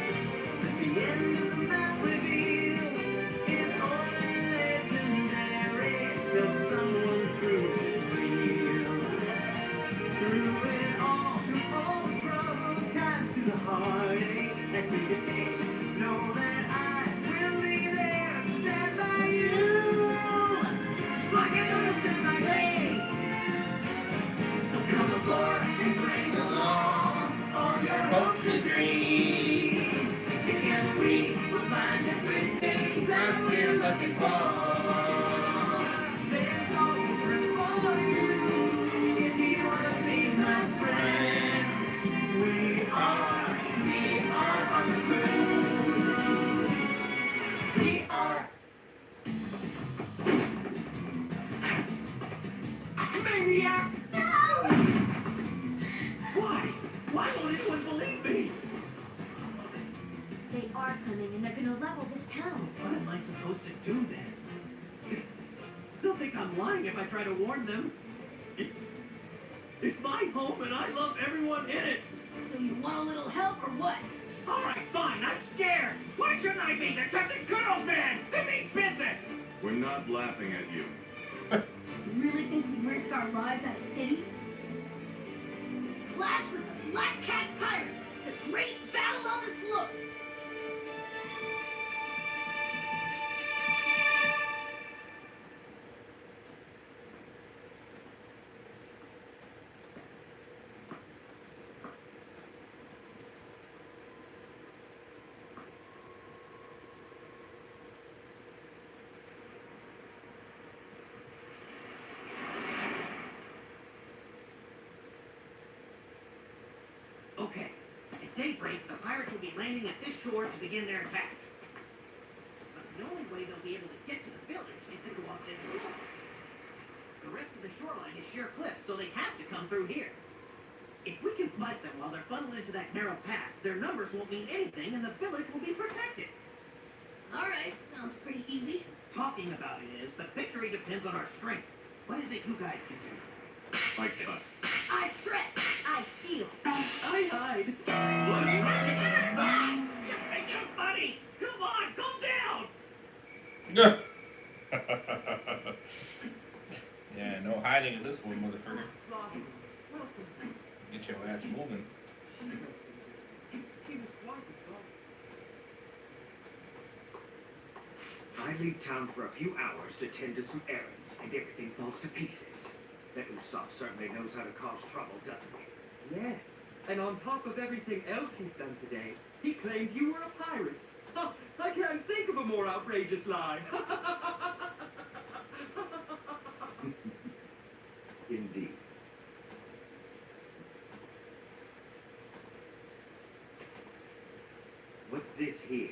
at the end of the map reveals is only legendary till someone proves it real. Through it all the troubled times, through the heartache and through the pain, know that I will be there to stand by you. Just like I know to stand by me. So come aboard and bring along all your hopes and dreams. Together we will find everything that we're looking for. There's always room for you if you want to be my friend. We are on the cruise. We are. Maniac! No! Why? Why won't anyone believe me? They are coming and they're gonna level this town. What am I supposed to do then? They'll think I'm lying if I try to warn them. It's my home and I love everyone in it. So you want a little help or what? All right, fine, I'm scared. Why shouldn't I be? They're Captain Kudos, man. They mean business. We're not laughing at you. You really think we risk our lives out of pity? Clash with the Black Cat Pirates! The great battle on the slope! Okay, at daybreak, the pirates will be landing at this shore to begin their attack. But the only way they'll be able to get to the village is to go up this slope. The rest of the shoreline is sheer cliffs, so they have to come through here. If we can fight them while they're funneled into that narrow pass, their numbers won't mean anything and the village will be protected. Alright, sounds pretty easy. Talking about it is, but victory depends on our strength. What is it you guys can do? I cut. I stretch! I steal! I hide. What's trying to get that? Just make it funny. Come on, calm down. Yeah, no hiding in this one, motherfucker. Get your ass moving. She was quite exhausted. I leave town for a few hours to tend to some errands, and everything falls to pieces. That Usopp certainly knows how to cause trouble, doesn't he? Yes, And on top of everything else he's done today, he claimed you were a pirate. Huh, I can't think of a more outrageous lie. Indeed. What's this here?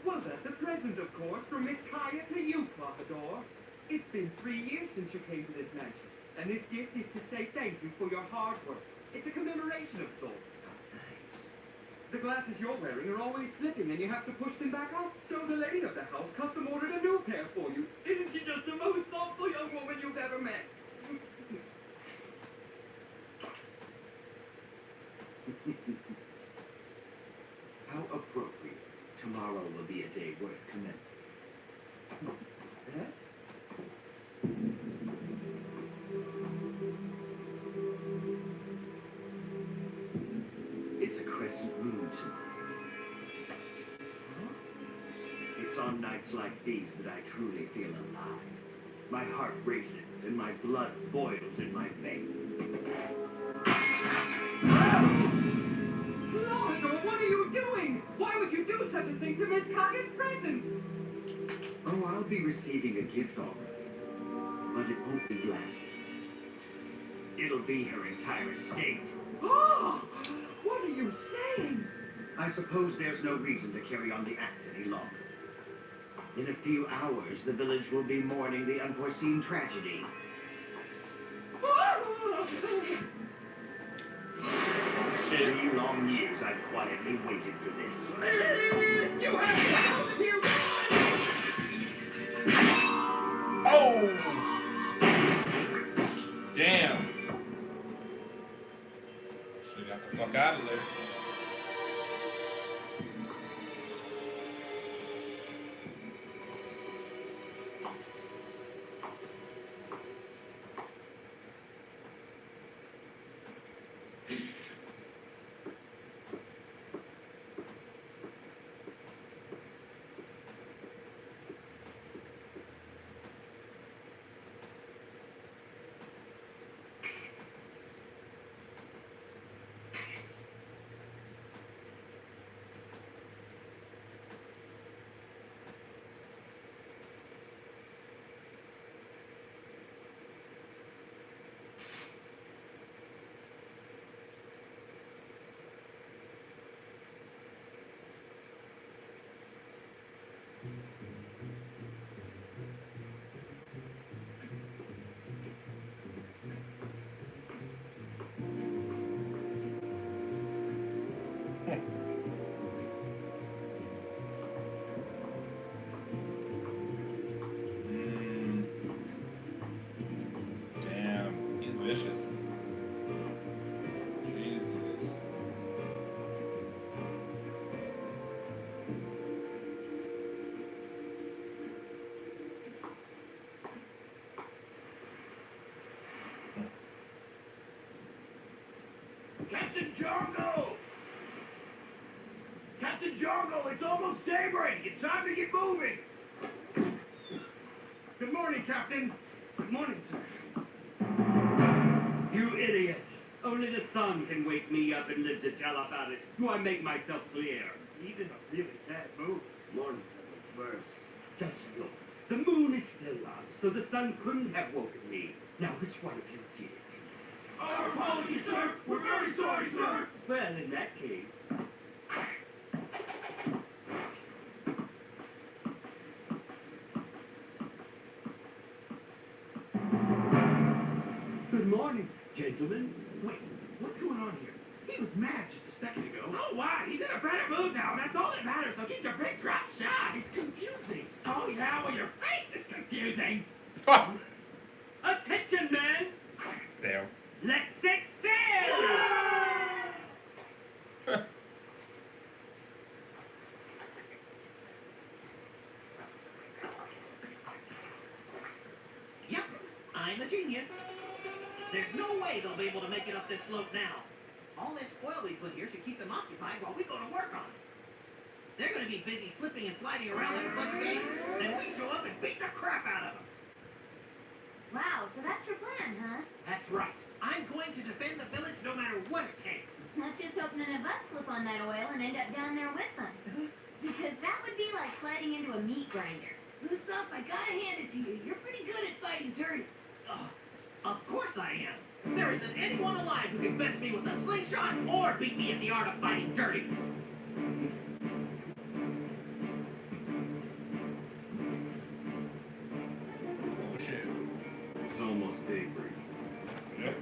Well, that's a present, of course, from Miss Kaya to you, Clothador. It's been 3 years since you came to this mansion, and this gift is to say thank you for your hard work. It's a commemoration of sorts. Nice. The glasses you're wearing are always slipping, and you have to push them back up. So the lady of the house custom ordered a new pair for you. Isn't she just the most thoughtful young woman you've ever met? How appropriate. Tomorrow will be a day worth commemorating. It's a crescent moon tonight. It's on nights like these that I truly feel alive. My heart races and my blood boils in my veins. Clothador, what are you doing? Why would you do such a thing to Miss Kaya's present? Oh, I'll be receiving a gift all right. But it won't be glasses. It'll be her entire estate. Oh, what are you saying? I suppose there's no reason to carry on the act any longer. In a few hours, the village will be mourning the unforeseen tragedy. Shit. 3 long years I've quietly waited for this. Please, you have to get out of here! Oh! Damn. Should've got the fuck out of there. Damn, he's vicious. Jesus. Captain Jargo! Captain Jargo, it's almost daybreak. It's time to get moving. Good morning, Captain. Good morning, sir. You idiots! Only the sun can wake me up and live to tell about it. Do I make myself clear? He's in a really bad mood. Mornings are the worst. Just look. The moon is still on, so the sun couldn't have woken me. Now, which one of you did it? Our apologies, sir. We're very sorry, sir. Well, in that case... Good morning, gentlemen. Wait, what's going on here? He was mad just a second ago. So what? He's in a better mood now. That's all that matters. So keep your big trap shut. He's confusing. Oh yeah, well your face is confusing. Attention, men! Damn. Let's set sail! Yep, I'm a genius. There's no way they'll be able to make it up this slope now. All this oil we put here should keep them occupied while we go to work on it. They're gonna be busy slipping and sliding around like a bunch of idiots, and we show up and beat the crap out of them. Wow, so that's your plan, huh? That's right. I'm going to defend the village no matter what it takes. Let's just hope none of us slip on that oil and end up down there with them. Because that would be like sliding into a meat grinder. Usopp, I gotta hand it to you. You're pretty good at fighting dirty. Of course I am. There isn't anyone alive who can best me with a slingshot or beat me at the art of fighting dirty. Oh shit. It's almost daybreak. Yep.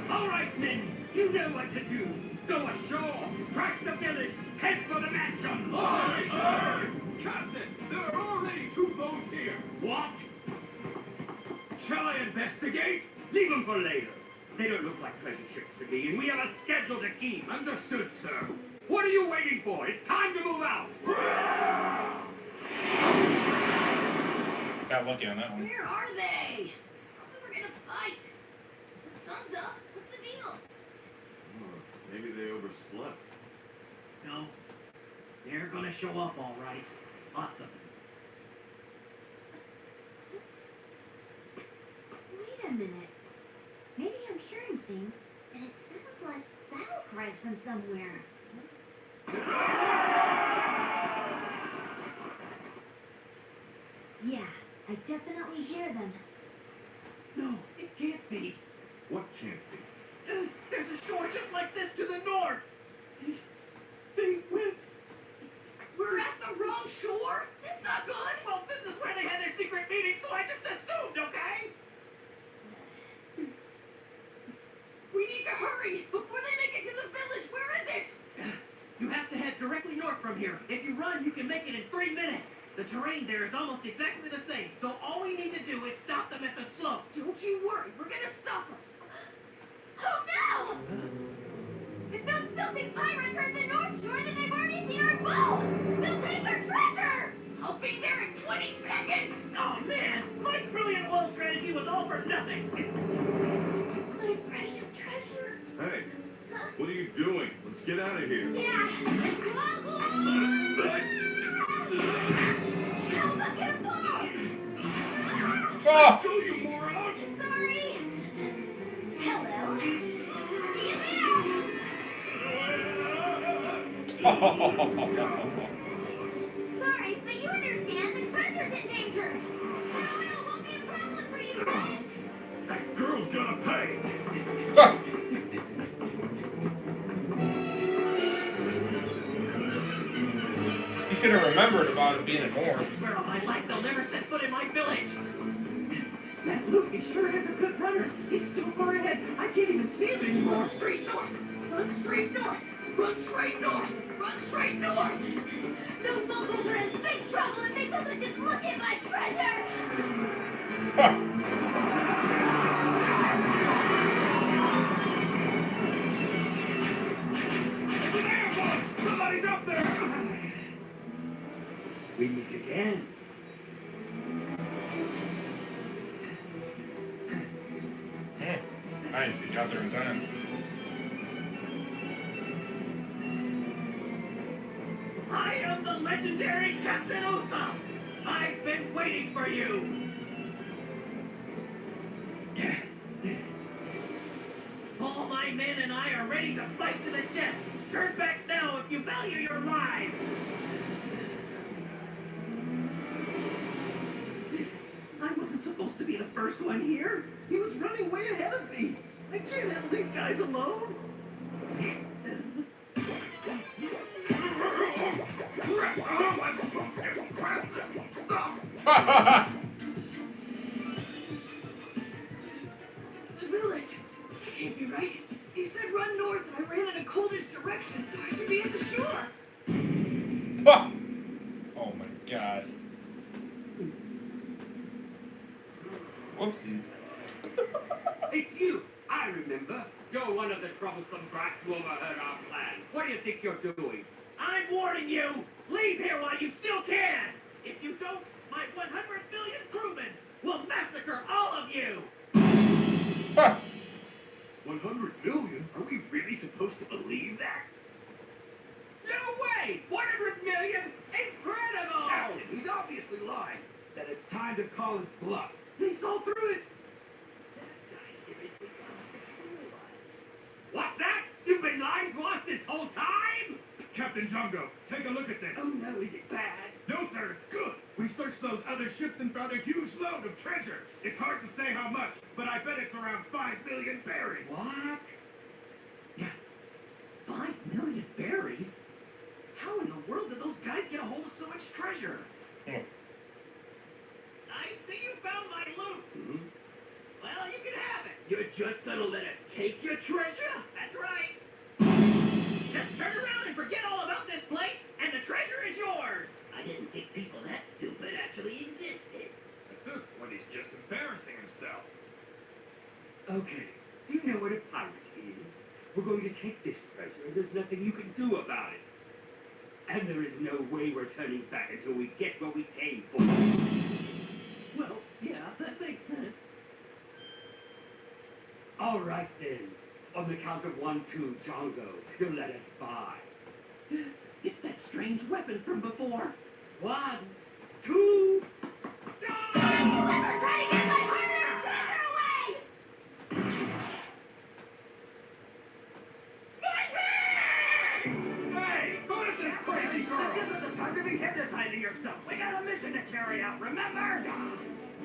All right, men, you know what to do. Go ashore, trash the village, head for the mansion. Aye, sir! Captain, there are already 2 boats here. What? Shall I investigate? Leave them for later. They don't look like treasure ships to me, and we have a schedule to keep. Understood, sir. What are you waiting for? It's time to move out. Got lucky on that one. Where are they? We were gonna fight. The sun's up. What's the deal? Maybe they overslept. No, they're gonna show up all right. Lots of them. Wait a minute. Maybe I'm hearing things, and it sounds like battle cries from somewhere. Yeah, I definitely hear them. No, it can't be. What can't be? There's a shore just like this to the north. They went. We're at the wrong shore? That's not good. Well, this is where they had their secret meeting, so I just assumed, okay? We need to hurry before they make it to the village. Where is it? You have to head directly north from here. If you run, you can make it in 3 minutes. The terrain there is almost exactly the same, so all we need to do is stop them at the slope. Don't you worry. We're gonna stop them. Oh no! If those filthy pirates are at the North Shore, then they've already seen our boats! They'll take our treasure! I'll be there in 20 seconds. Oh man, my brilliant oil strategy was all for nothing. My precious treasure! Hey, what are you doing? Let's get out of here. Yeah! Whoa! Help, I'm gonna fall! Oh! Go, you moron! Sorry! Hello? See you there! Sorry, but you understand the treasure's in danger! That oil won't be a problem for you, right? That girl's gonna pay! You should have remembered about it being a I north. swear on my life they'll never set foot in my village. That Luffy sure is a good runner. He's so far ahead, I can't even see him anymore. Straight north. Run straight north. Run straight north. Run straight north. Those Mongols are in big trouble if they so much as look at my treasure! It's an ambush! Somebody's up there! We meet again. Nice, you got there in time. I am the legendary Captain Usopp. I've been waiting for you. All my men and I are ready to fight to the death. Turn back now if you value your lives. I wasn't supposed to be the first one here. He was running way ahead of me. I can't handle these guys alone. Crap! How am I supposed to get past this? Stop! The village. That can't be right. He said run north and I ran in a coldish direction, so I should be at the shore. Whoopsies. It's you! I remember. You're one of the troublesome brats who overheard our plan. What do you think you're doing? I'm warning you! Leave here while you still can! If you don't, my 100 million crewmen will massacre all of you! 100 million? Are we really supposed to believe that? No way! 100 million? Incredible! Captain, he's obviously lying. Then it's time to call his bluff. They saw through it! What's that? You've been lying to us this whole time? Captain Jungo, take a look at this. Oh no, is it bad? No, sir, it's good. We searched those other ships and found a huge load of treasure. It's hard to say how much, but I bet it's around 5 million berries. What? Yeah. 5 million berries? How in the world did those guys get a hold of so much treasure? I see you found my loot! Mm-hmm. Well, you can have it! You're just gonna let us take your treasure? That's right! Just turn around and forget all about this place, and the treasure is yours! I didn't think people that stupid actually existed. At this point, he's just embarrassing himself. Okay, do you know what a pirate is? We're going to take this treasure, and there's nothing you can do about it. And there is no way we're turning back until we get what we came for. Well, yeah, that makes sense. All right then. On the count of 1, 2, Django, you'll let us by. It's that strange weapon from before. 1, 2. Don't you ever try to get my hard-earned treasure away! Hey, who is this crazy girl? This isn't the time to be hypnotizing yourself. We got a mission to carry out, remember?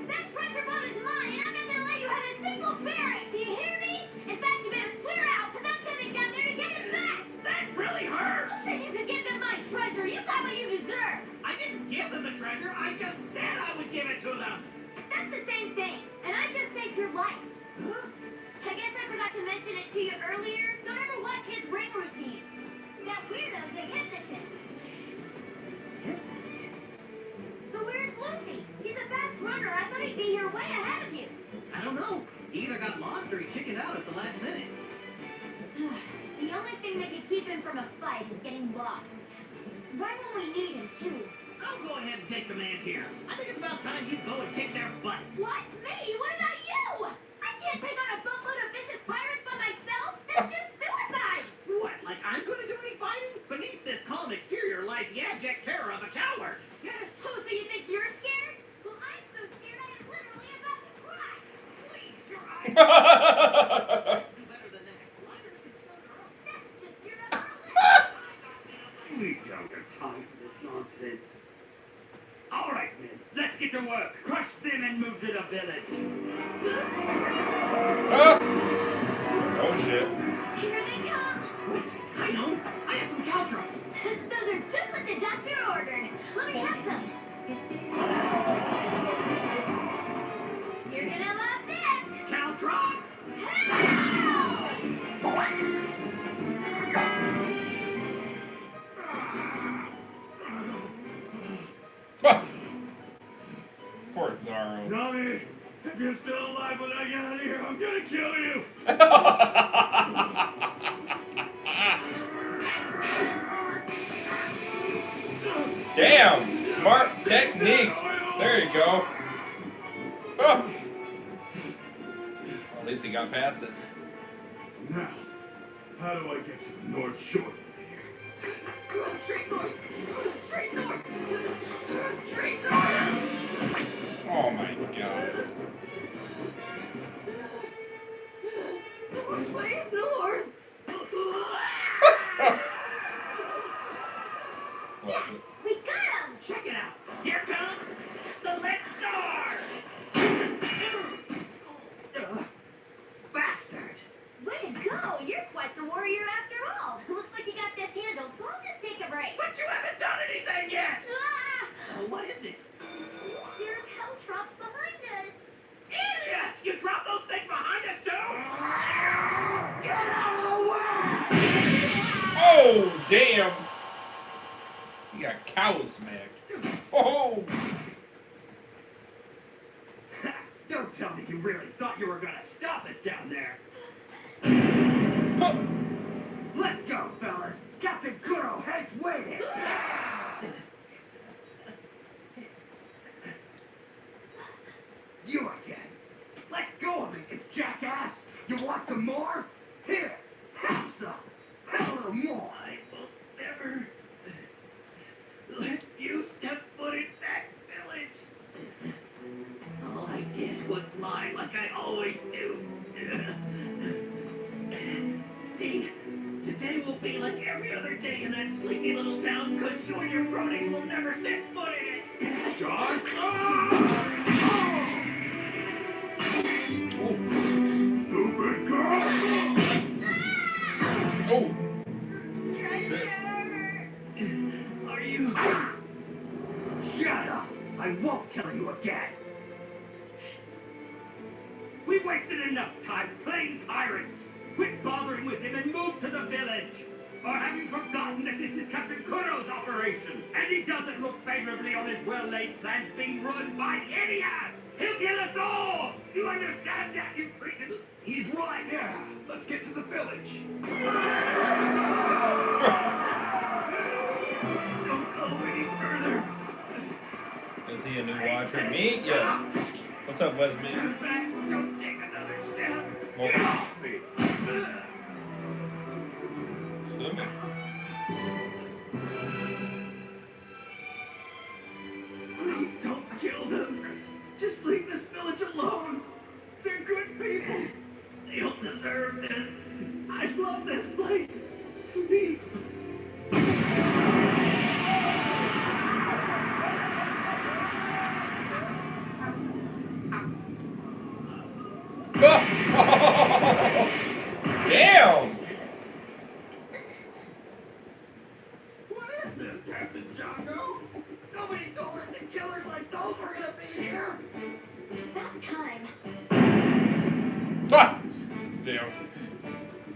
That treasure boat is mine, and I'm not gonna let you have a single bearing. Do you hear me? In fact, you better clear out, because I'm coming down there to get it back. That really hurts! You said you could give them my treasure. You got what you deserve. I didn't give them the treasure. I just said I would give it to them. That's the same thing, and I just saved your life. Huh? I guess I forgot to mention it to you earlier. Don't ever watch his ring routine. That weirdo's a hypnotist. Hypnotist? So where's Luffy? He's a fast runner. I thought he'd be here way ahead of you. I don't know. He either got lost or he chickened out at the last minute. The only thing that could keep him from a fight is getting lost. Right when we need him, too. I'll go ahead and take command here. I think it's about time you go and kick their butts. What? Me? What about you? I can't take on a boatload of vicious pirates by myself. That's just suicide. What, like I'm going to do any fighting? Beneath this calm exterior lies the abject terror of a coward. Oh, so you think you're scared? Well, I'm so scared I am literally about to cry. Please, your eyes. Ha Do better than that. Lighters can smell their own. That's just your upper lip. We don't have time for this nonsense. All right, men, let's get to work. Crush them and move to the village. Oh shit. Here they come. Wait, I know. I have some caltrops. Those are just what the doctor ordered. Let me have some. You're gonna love this. Caltrop! Poor Zaro. Nami, if you're still alive when I get out of here, I'm gonna kill you. Damn! Smart technique. There you go. Oh. At least he got past it. Now, how do I get to the North Shore from here? Run straight north. Run straight north. Run straight north. Oh my god. Which way is north? Yes, we got him. Check it out. Here comes the Lead Star! Bastard! Way to go. You're quite the warrior after all. Looks like you got this handled, so I'll just take a break. But you haven't done anything yet! Ah! What is it? There are caltrops behind us. Idiot! You dropped those things behind us too? Get out of the way! Oh, damn! You got cow smacked. Oh! Don't tell me you really thought you were gonna stop us down there. Let's go, fellas. Captain Kuro hates waiting. You again. Let go of me, you jackass. You want some more? Here, have some. Have a little more. I will never let you step foot in that village. All I did was lie like I always do. See, today will be like every other day in that sleepy little town, because you and your cronies will never set foot in it. Shut up! Stupid girl! Oh! Treasure! Are you... Shut up. I won't tell you again. We've wasted enough time playing pirates. Quit bothering with him and move to the village. Or have you forgotten that this is Captain Kuro's operation? And he doesn't look favorably on his well-laid plans being run by idiots! He'll kill us all! You understand that, you cretins? He's right there. Let's get to the village. Don't go any further. Is he a new watcher? Me? Yes. What's up, Wesby? Turn back. Don't take another step. Well, Get off me. swimming. Please don't kill them. Just leave this village alone. They're good people. They don't deserve this. I love this place. Please. Damn! What is this, Captain Jocko? Nobody told us that killers like those were gonna be here. It's about time. Ah! Damn.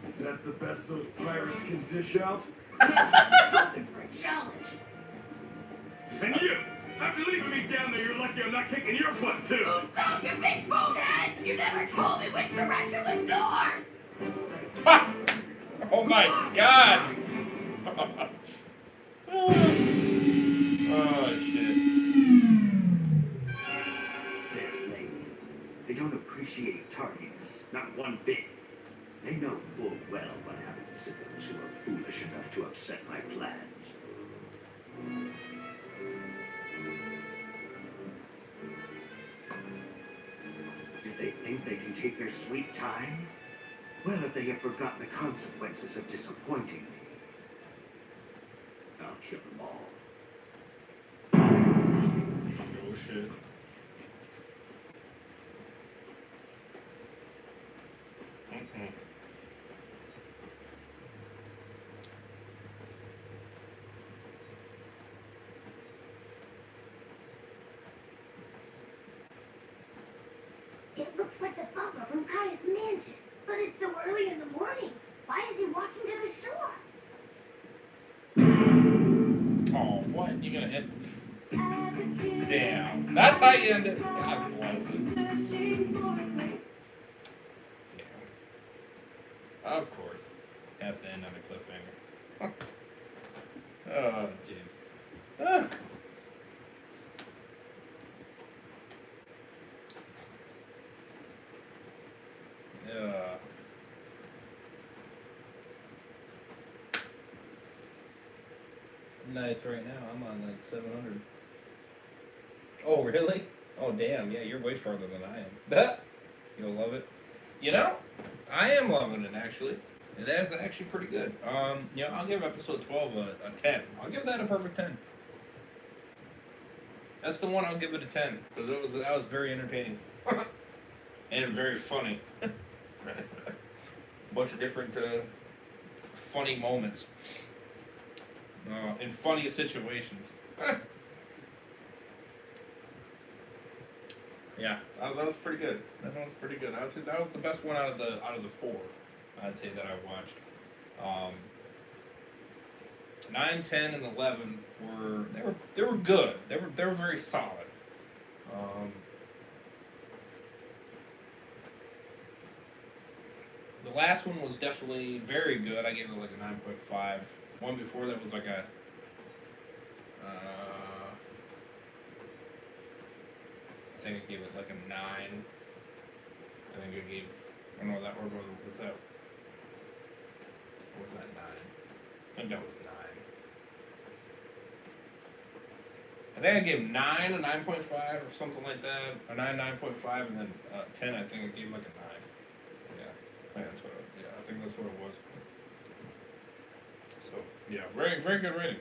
Is that the best those pirates can dish out? Hoping for a challenge. And you! After leaving me down there, you're lucky I'm not kicking your butt, too! Usopp, you big bonehead! You never told me which direction was north! Ah! Oh my god! Oh shit. They're late. They don't appreciate tardiness, not one bit. They know full well what happens to those who are foolish enough to upset my plans. Do they think they can take their sweet time? Well, if they have forgotten the consequences of disappointing me, I'll kill them all. Oh shit. It looks like the bumper from Kaya's mansion. But it's so early in the morning. Why is he walking to the shore? Oh, what? You gonna hit? Damn. That's how you end it. God bless it. Damn. Of course. Has to end on a cliffhanger. Oh, jeez. Ah. Nice right now. I'm on like 700. Oh, really? Oh, damn. Yeah, you're way farther than I am. You'll love it. You know, I am loving it, actually. It is actually pretty good. You know, I'll give episode 12 a 10. I'll give that a perfect 10. That's the one I'll give it a 10. Because that was very entertaining. And very funny. Bunch of different funny moments. In funny situations. Yeah, that was pretty good. That was pretty good. I would say that was the best one out of the four. I'd say that I watched. 9, 10, and 11 were good. They were very solid. last one was definitely very good. I gave it like a 9.5. One before that was like a. I think I gave it like a 9. I think I gave. I don't know that order was that. Or was that 9? I think that was 9. I think I gave 9 a 9.5 or something like that. A 9, 9.5, and then 10. I think I gave like a 9. Yeah, that's what. I think that's what it was. So yeah, very very good rating.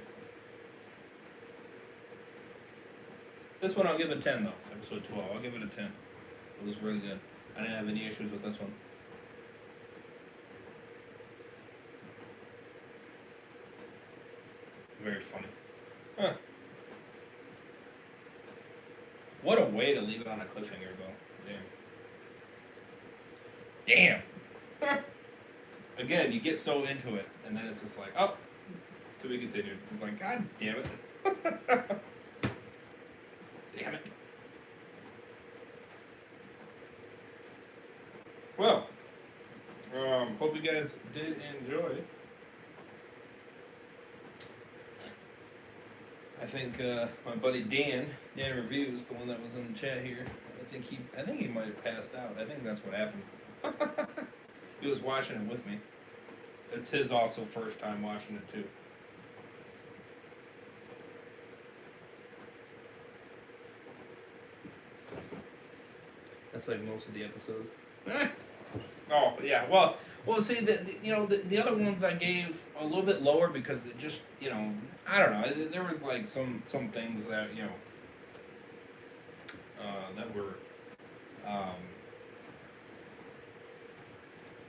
This one I'll give a 10 though. Episode 12, I'll give it a 10. It was really good. I didn't have any issues with this one. Very funny. Huh. What a way to leave it on a cliffhanger, though. Damn. Again, you get so into it, and then it's just like, oh, to be continued. It's like, God damn it. Damn it. Well, hope you guys did enjoy. I think my buddy Dan Reviews, the one that was in the chat here, I think he might have passed out. I think that's what happened. He was watching it with me. It's his also first time watching it too. That's like most of the episodes. Oh yeah, well, see, the other ones I gave a little bit lower because it just, I don't know. There was like some things that that were,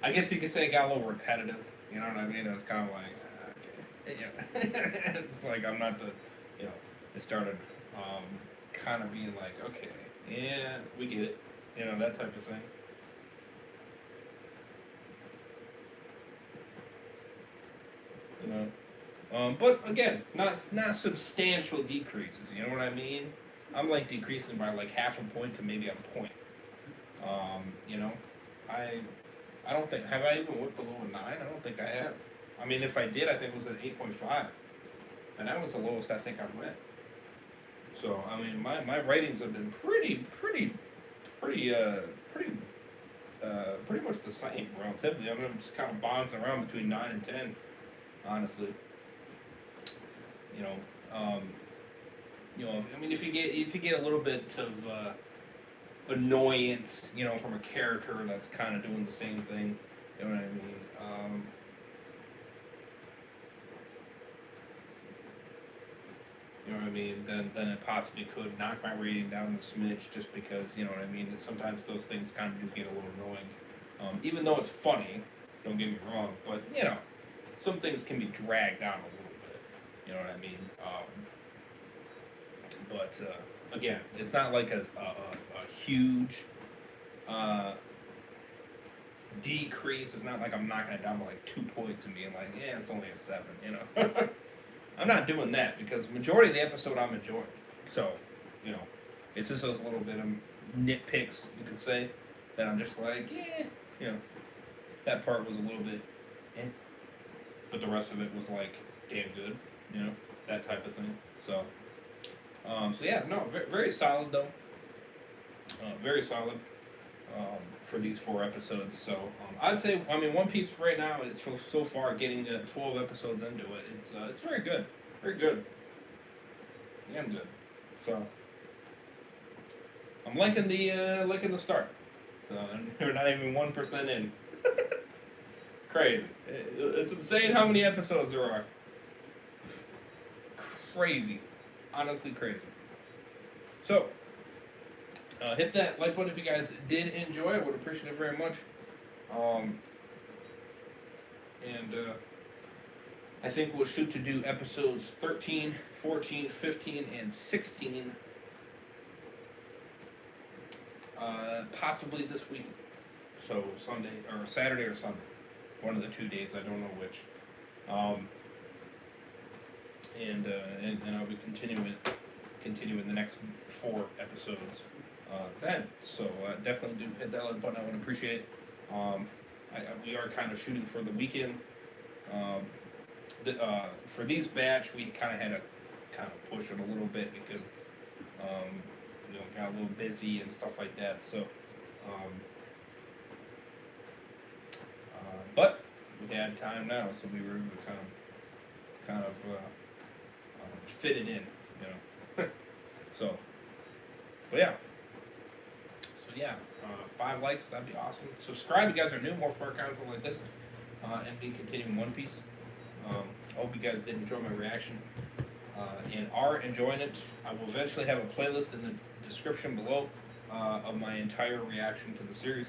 I guess you could say it got a little repetitive. You know what I mean? It was kind of like, okay, it's like I'm not the, it started kind of being like, okay, yeah, we get it, that type of thing. But again, not substantial decreases. You know what I mean? I'm like decreasing by like half a point to maybe a point. I don't think, have I even went below a 9? I don't think I have. I mean, if I did, I think it was an 8.5, and that was the lowest I think I went. So I mean, my ratings have been pretty much the same relatively. I mean, I'm just kind of bouncing around between 9 and 10. Honestly, I mean, if you get a little bit of annoyance, from a character that's kind of doing the same thing, you know what I mean? You know what I mean? Then it possibly could knock my rating down a smidge, just because, you know what I mean. Sometimes those things kind of do get a little annoying, even though it's funny. Don't get me wrong, but some things can be dragged down a little bit. You know what I mean? But again, it's not like a huge decrease. It's not like I'm knocking it down by like 2 points and being like, yeah, it's only a 7. I'm not doing that because majority of the episode I'm enjoying. So, it's just those little bit of nitpicks, you could say, that I'm just like, yeah, that part was a little bit, but the rest of it was like damn good, that type of thing. So, yeah, no, very solid though. Very solid for these 4 episodes. So I'd say, I mean, One Piece right now, it's so far getting 12 episodes into it. It's very good, very good. Damn good. So I'm liking the start. So and we're not even 1% in. Crazy. It's insane how many episodes there are. Crazy. Honestly crazy. So, hit that like button if you guys did enjoy. I would appreciate it very much. I think we'll shoot to do episodes 13, 14, 15, and 16. Possibly this week. So Sunday, or Saturday or Sunday. One of the 2 days, I don't know which. And I'll be continuing the next 4 episodes then. So definitely do hit that like button. I would appreciate it. we are kind of shooting for the weekend. For these batch, we kind of had to kind of push it a little bit because got a little busy and stuff like that. So, but we had time now, so we were able to kind of fit it in, So, but yeah. So yeah, 5 likes, that'd be awesome. Subscribe if you guys are new, more for content like this, and be continuing One Piece. I hope you guys did enjoy my reaction, and are enjoying it. I will eventually have a playlist in the description below of my entire reaction to the series.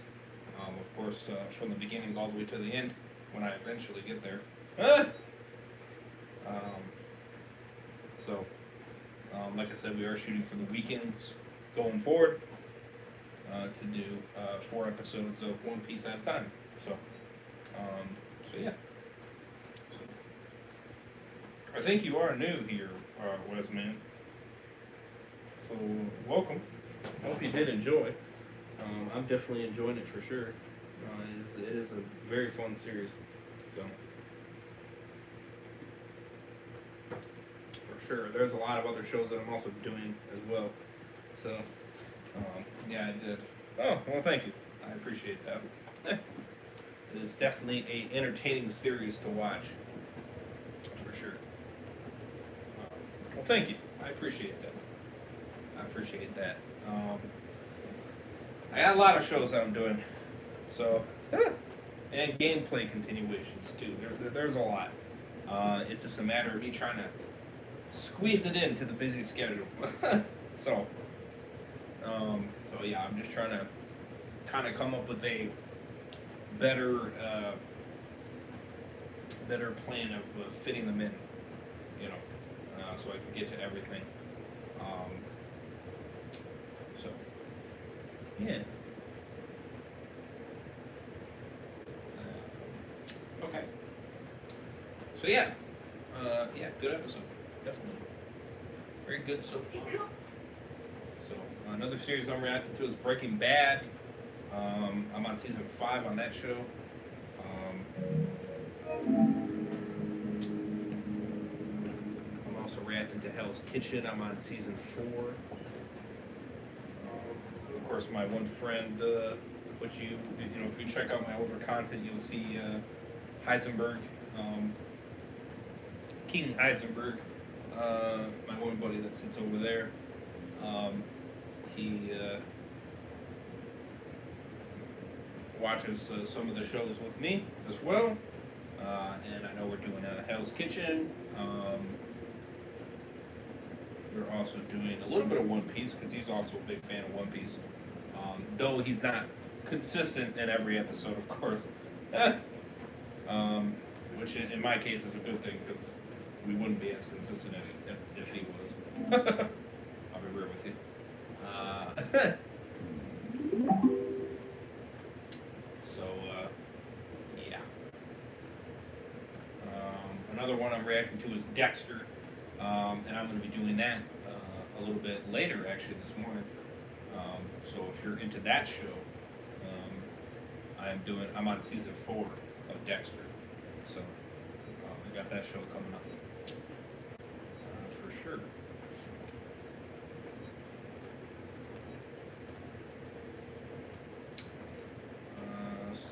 Of course, from the beginning all the way to the end, when I eventually get there. Like I said, we are shooting for the weekends going forward to do 4 episodes of One Piece at a time. So yeah. I think you are new here, Wesman. So welcome. I hope you did enjoy. I'm definitely enjoying it for sure. It is a very fun series. So for sure, there's a lot of other shows that I'm also doing as well. So yeah, I did. Oh well, thank you. I appreciate that. It is definitely a entertaining series to watch. For sure. Well, thank you. I appreciate that. I got a lot of shows that I'm doing, so and gameplay continuations too. There's a lot. It's just a matter of me trying to squeeze it into the busy schedule. So yeah, I'm just trying to kind of come up with a better plan of fitting them in, so I can get to everything. So yeah. Okay. So yeah, good episode, definitely. Very good so far. So another series I'm reacting to is Breaking Bad. I'm on season 5 on that show. I'm also reacting to Hell's Kitchen. I'm on season 4. Of course, my one friend, which if you check out my older content, you'll see Heisenberg, King Heisenberg, my one buddy that sits over there. He watches some of the shows with me as well, and I know we're doing Hell's Kitchen. We're also doing a little bit of One Piece because he's also a big fan of One Piece, though he's not consistent in every episode, of course. Which in my case is a good thing because we wouldn't be as consistent if he was. I'll be real with you. Yeah. Another one I'm reacting to is Dexter, and I'm going to be doing that a little bit later, actually, this morning. So if you're into that show, I'm on season 4 of Dexter, so I got that show coming up for sure.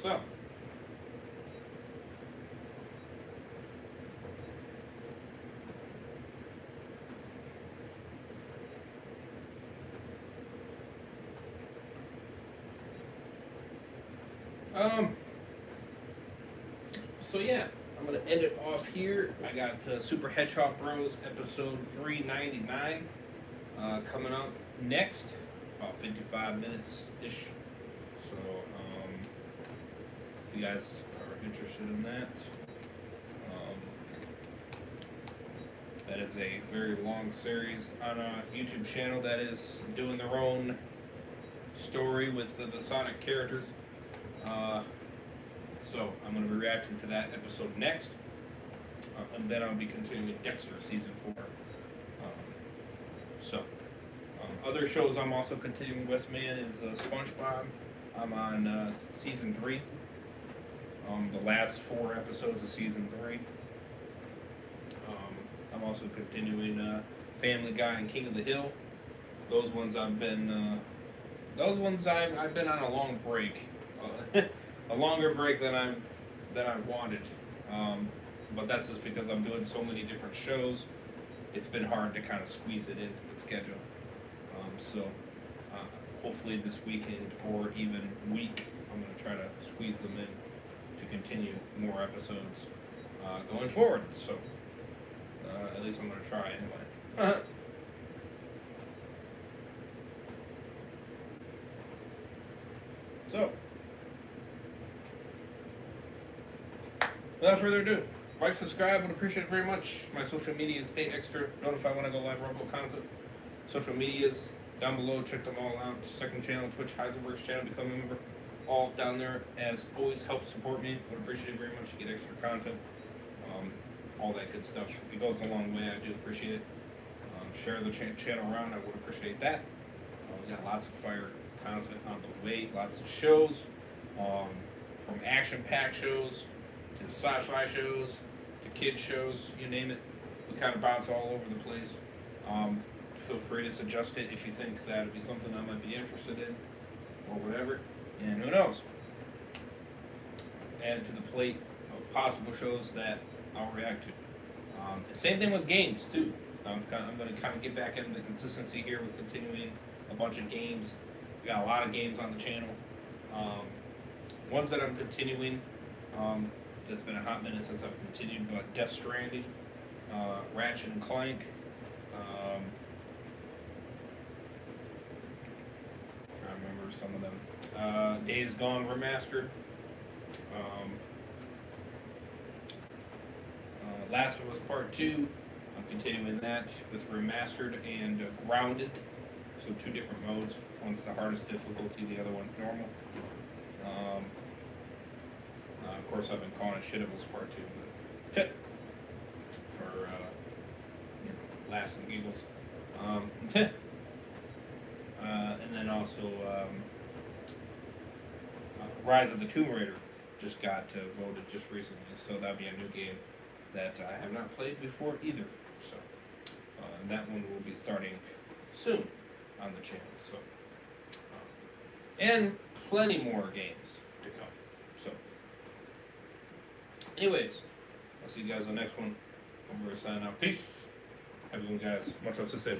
So. So yeah, I'm gonna end it off here. I got Super Hedgehog Bros episode 399 coming up next, about 55 minutes ish. So if you guys are interested in that, that is a very long series on a YouTube channel that is doing their own story with the Sonic characters. So I'm going to be reacting to that episode next, and then I'll be continuing Dexter season 4. Other shows I'm also continuing with, man, is SpongeBob. I'm on season 3. the last 4 episodes of season 3. I'm also continuing Family Guy and King of the Hill. Those ones I've been on a long break, a longer break than I've wanted. But that's just because I'm doing so many different shows. It's been hard to kind of squeeze it into the schedule. So hopefully this weekend or even week, I'm going to try to squeeze them in to continue more episodes going forward. So at least I'm going to try anyway. So, without further ado, like, subscribe, would appreciate it very much. My social medias, stay extra, notify when I go live Rumble content. Social medias down below, check them all out. Second channel, Twitch, Heisenberg's channel, become a member. All down there, as always, help support me. Would appreciate it very much. You get extra content, all that good stuff. It goes a long way. I do appreciate it. Share the channel around. I would appreciate that. We got lots of fire content on the way. Lots of shows, from action-packed shows to sci-fi shows to kids shows. You name it. We kind of bounce all over the place. Feel free to suggest it if you think that would be something I might be interested in, or whatever. And who knows? Add it to the plate of possible shows that I'll react to. Same thing with games too. I'm going to kind of get back into the consistency here with continuing a bunch of games. We got a lot of games on the channel. Ones that I'm continuing. It's been a hot minute since I've continued, but Death Stranding, Ratchet and Clank. Trying to remember some of them. Days Gone Remastered. Last of Us Part 2. I'm continuing that with Remastered and Grounded. So 2 different modes. One's the hardest difficulty, the other one's normal. Of course, I've been calling it Shitables Part 2, but tip for laughs and giggles. And then also Rise of the Tomb Raider just got voted just recently, so that'll be a new game that I have not played before either. So that one will be starting soon on the channel. So and plenty more games to come. So anyways, I'll see you guys on the next one. I'm going to sign out. Peace. Have a good one, guys. Much love to say.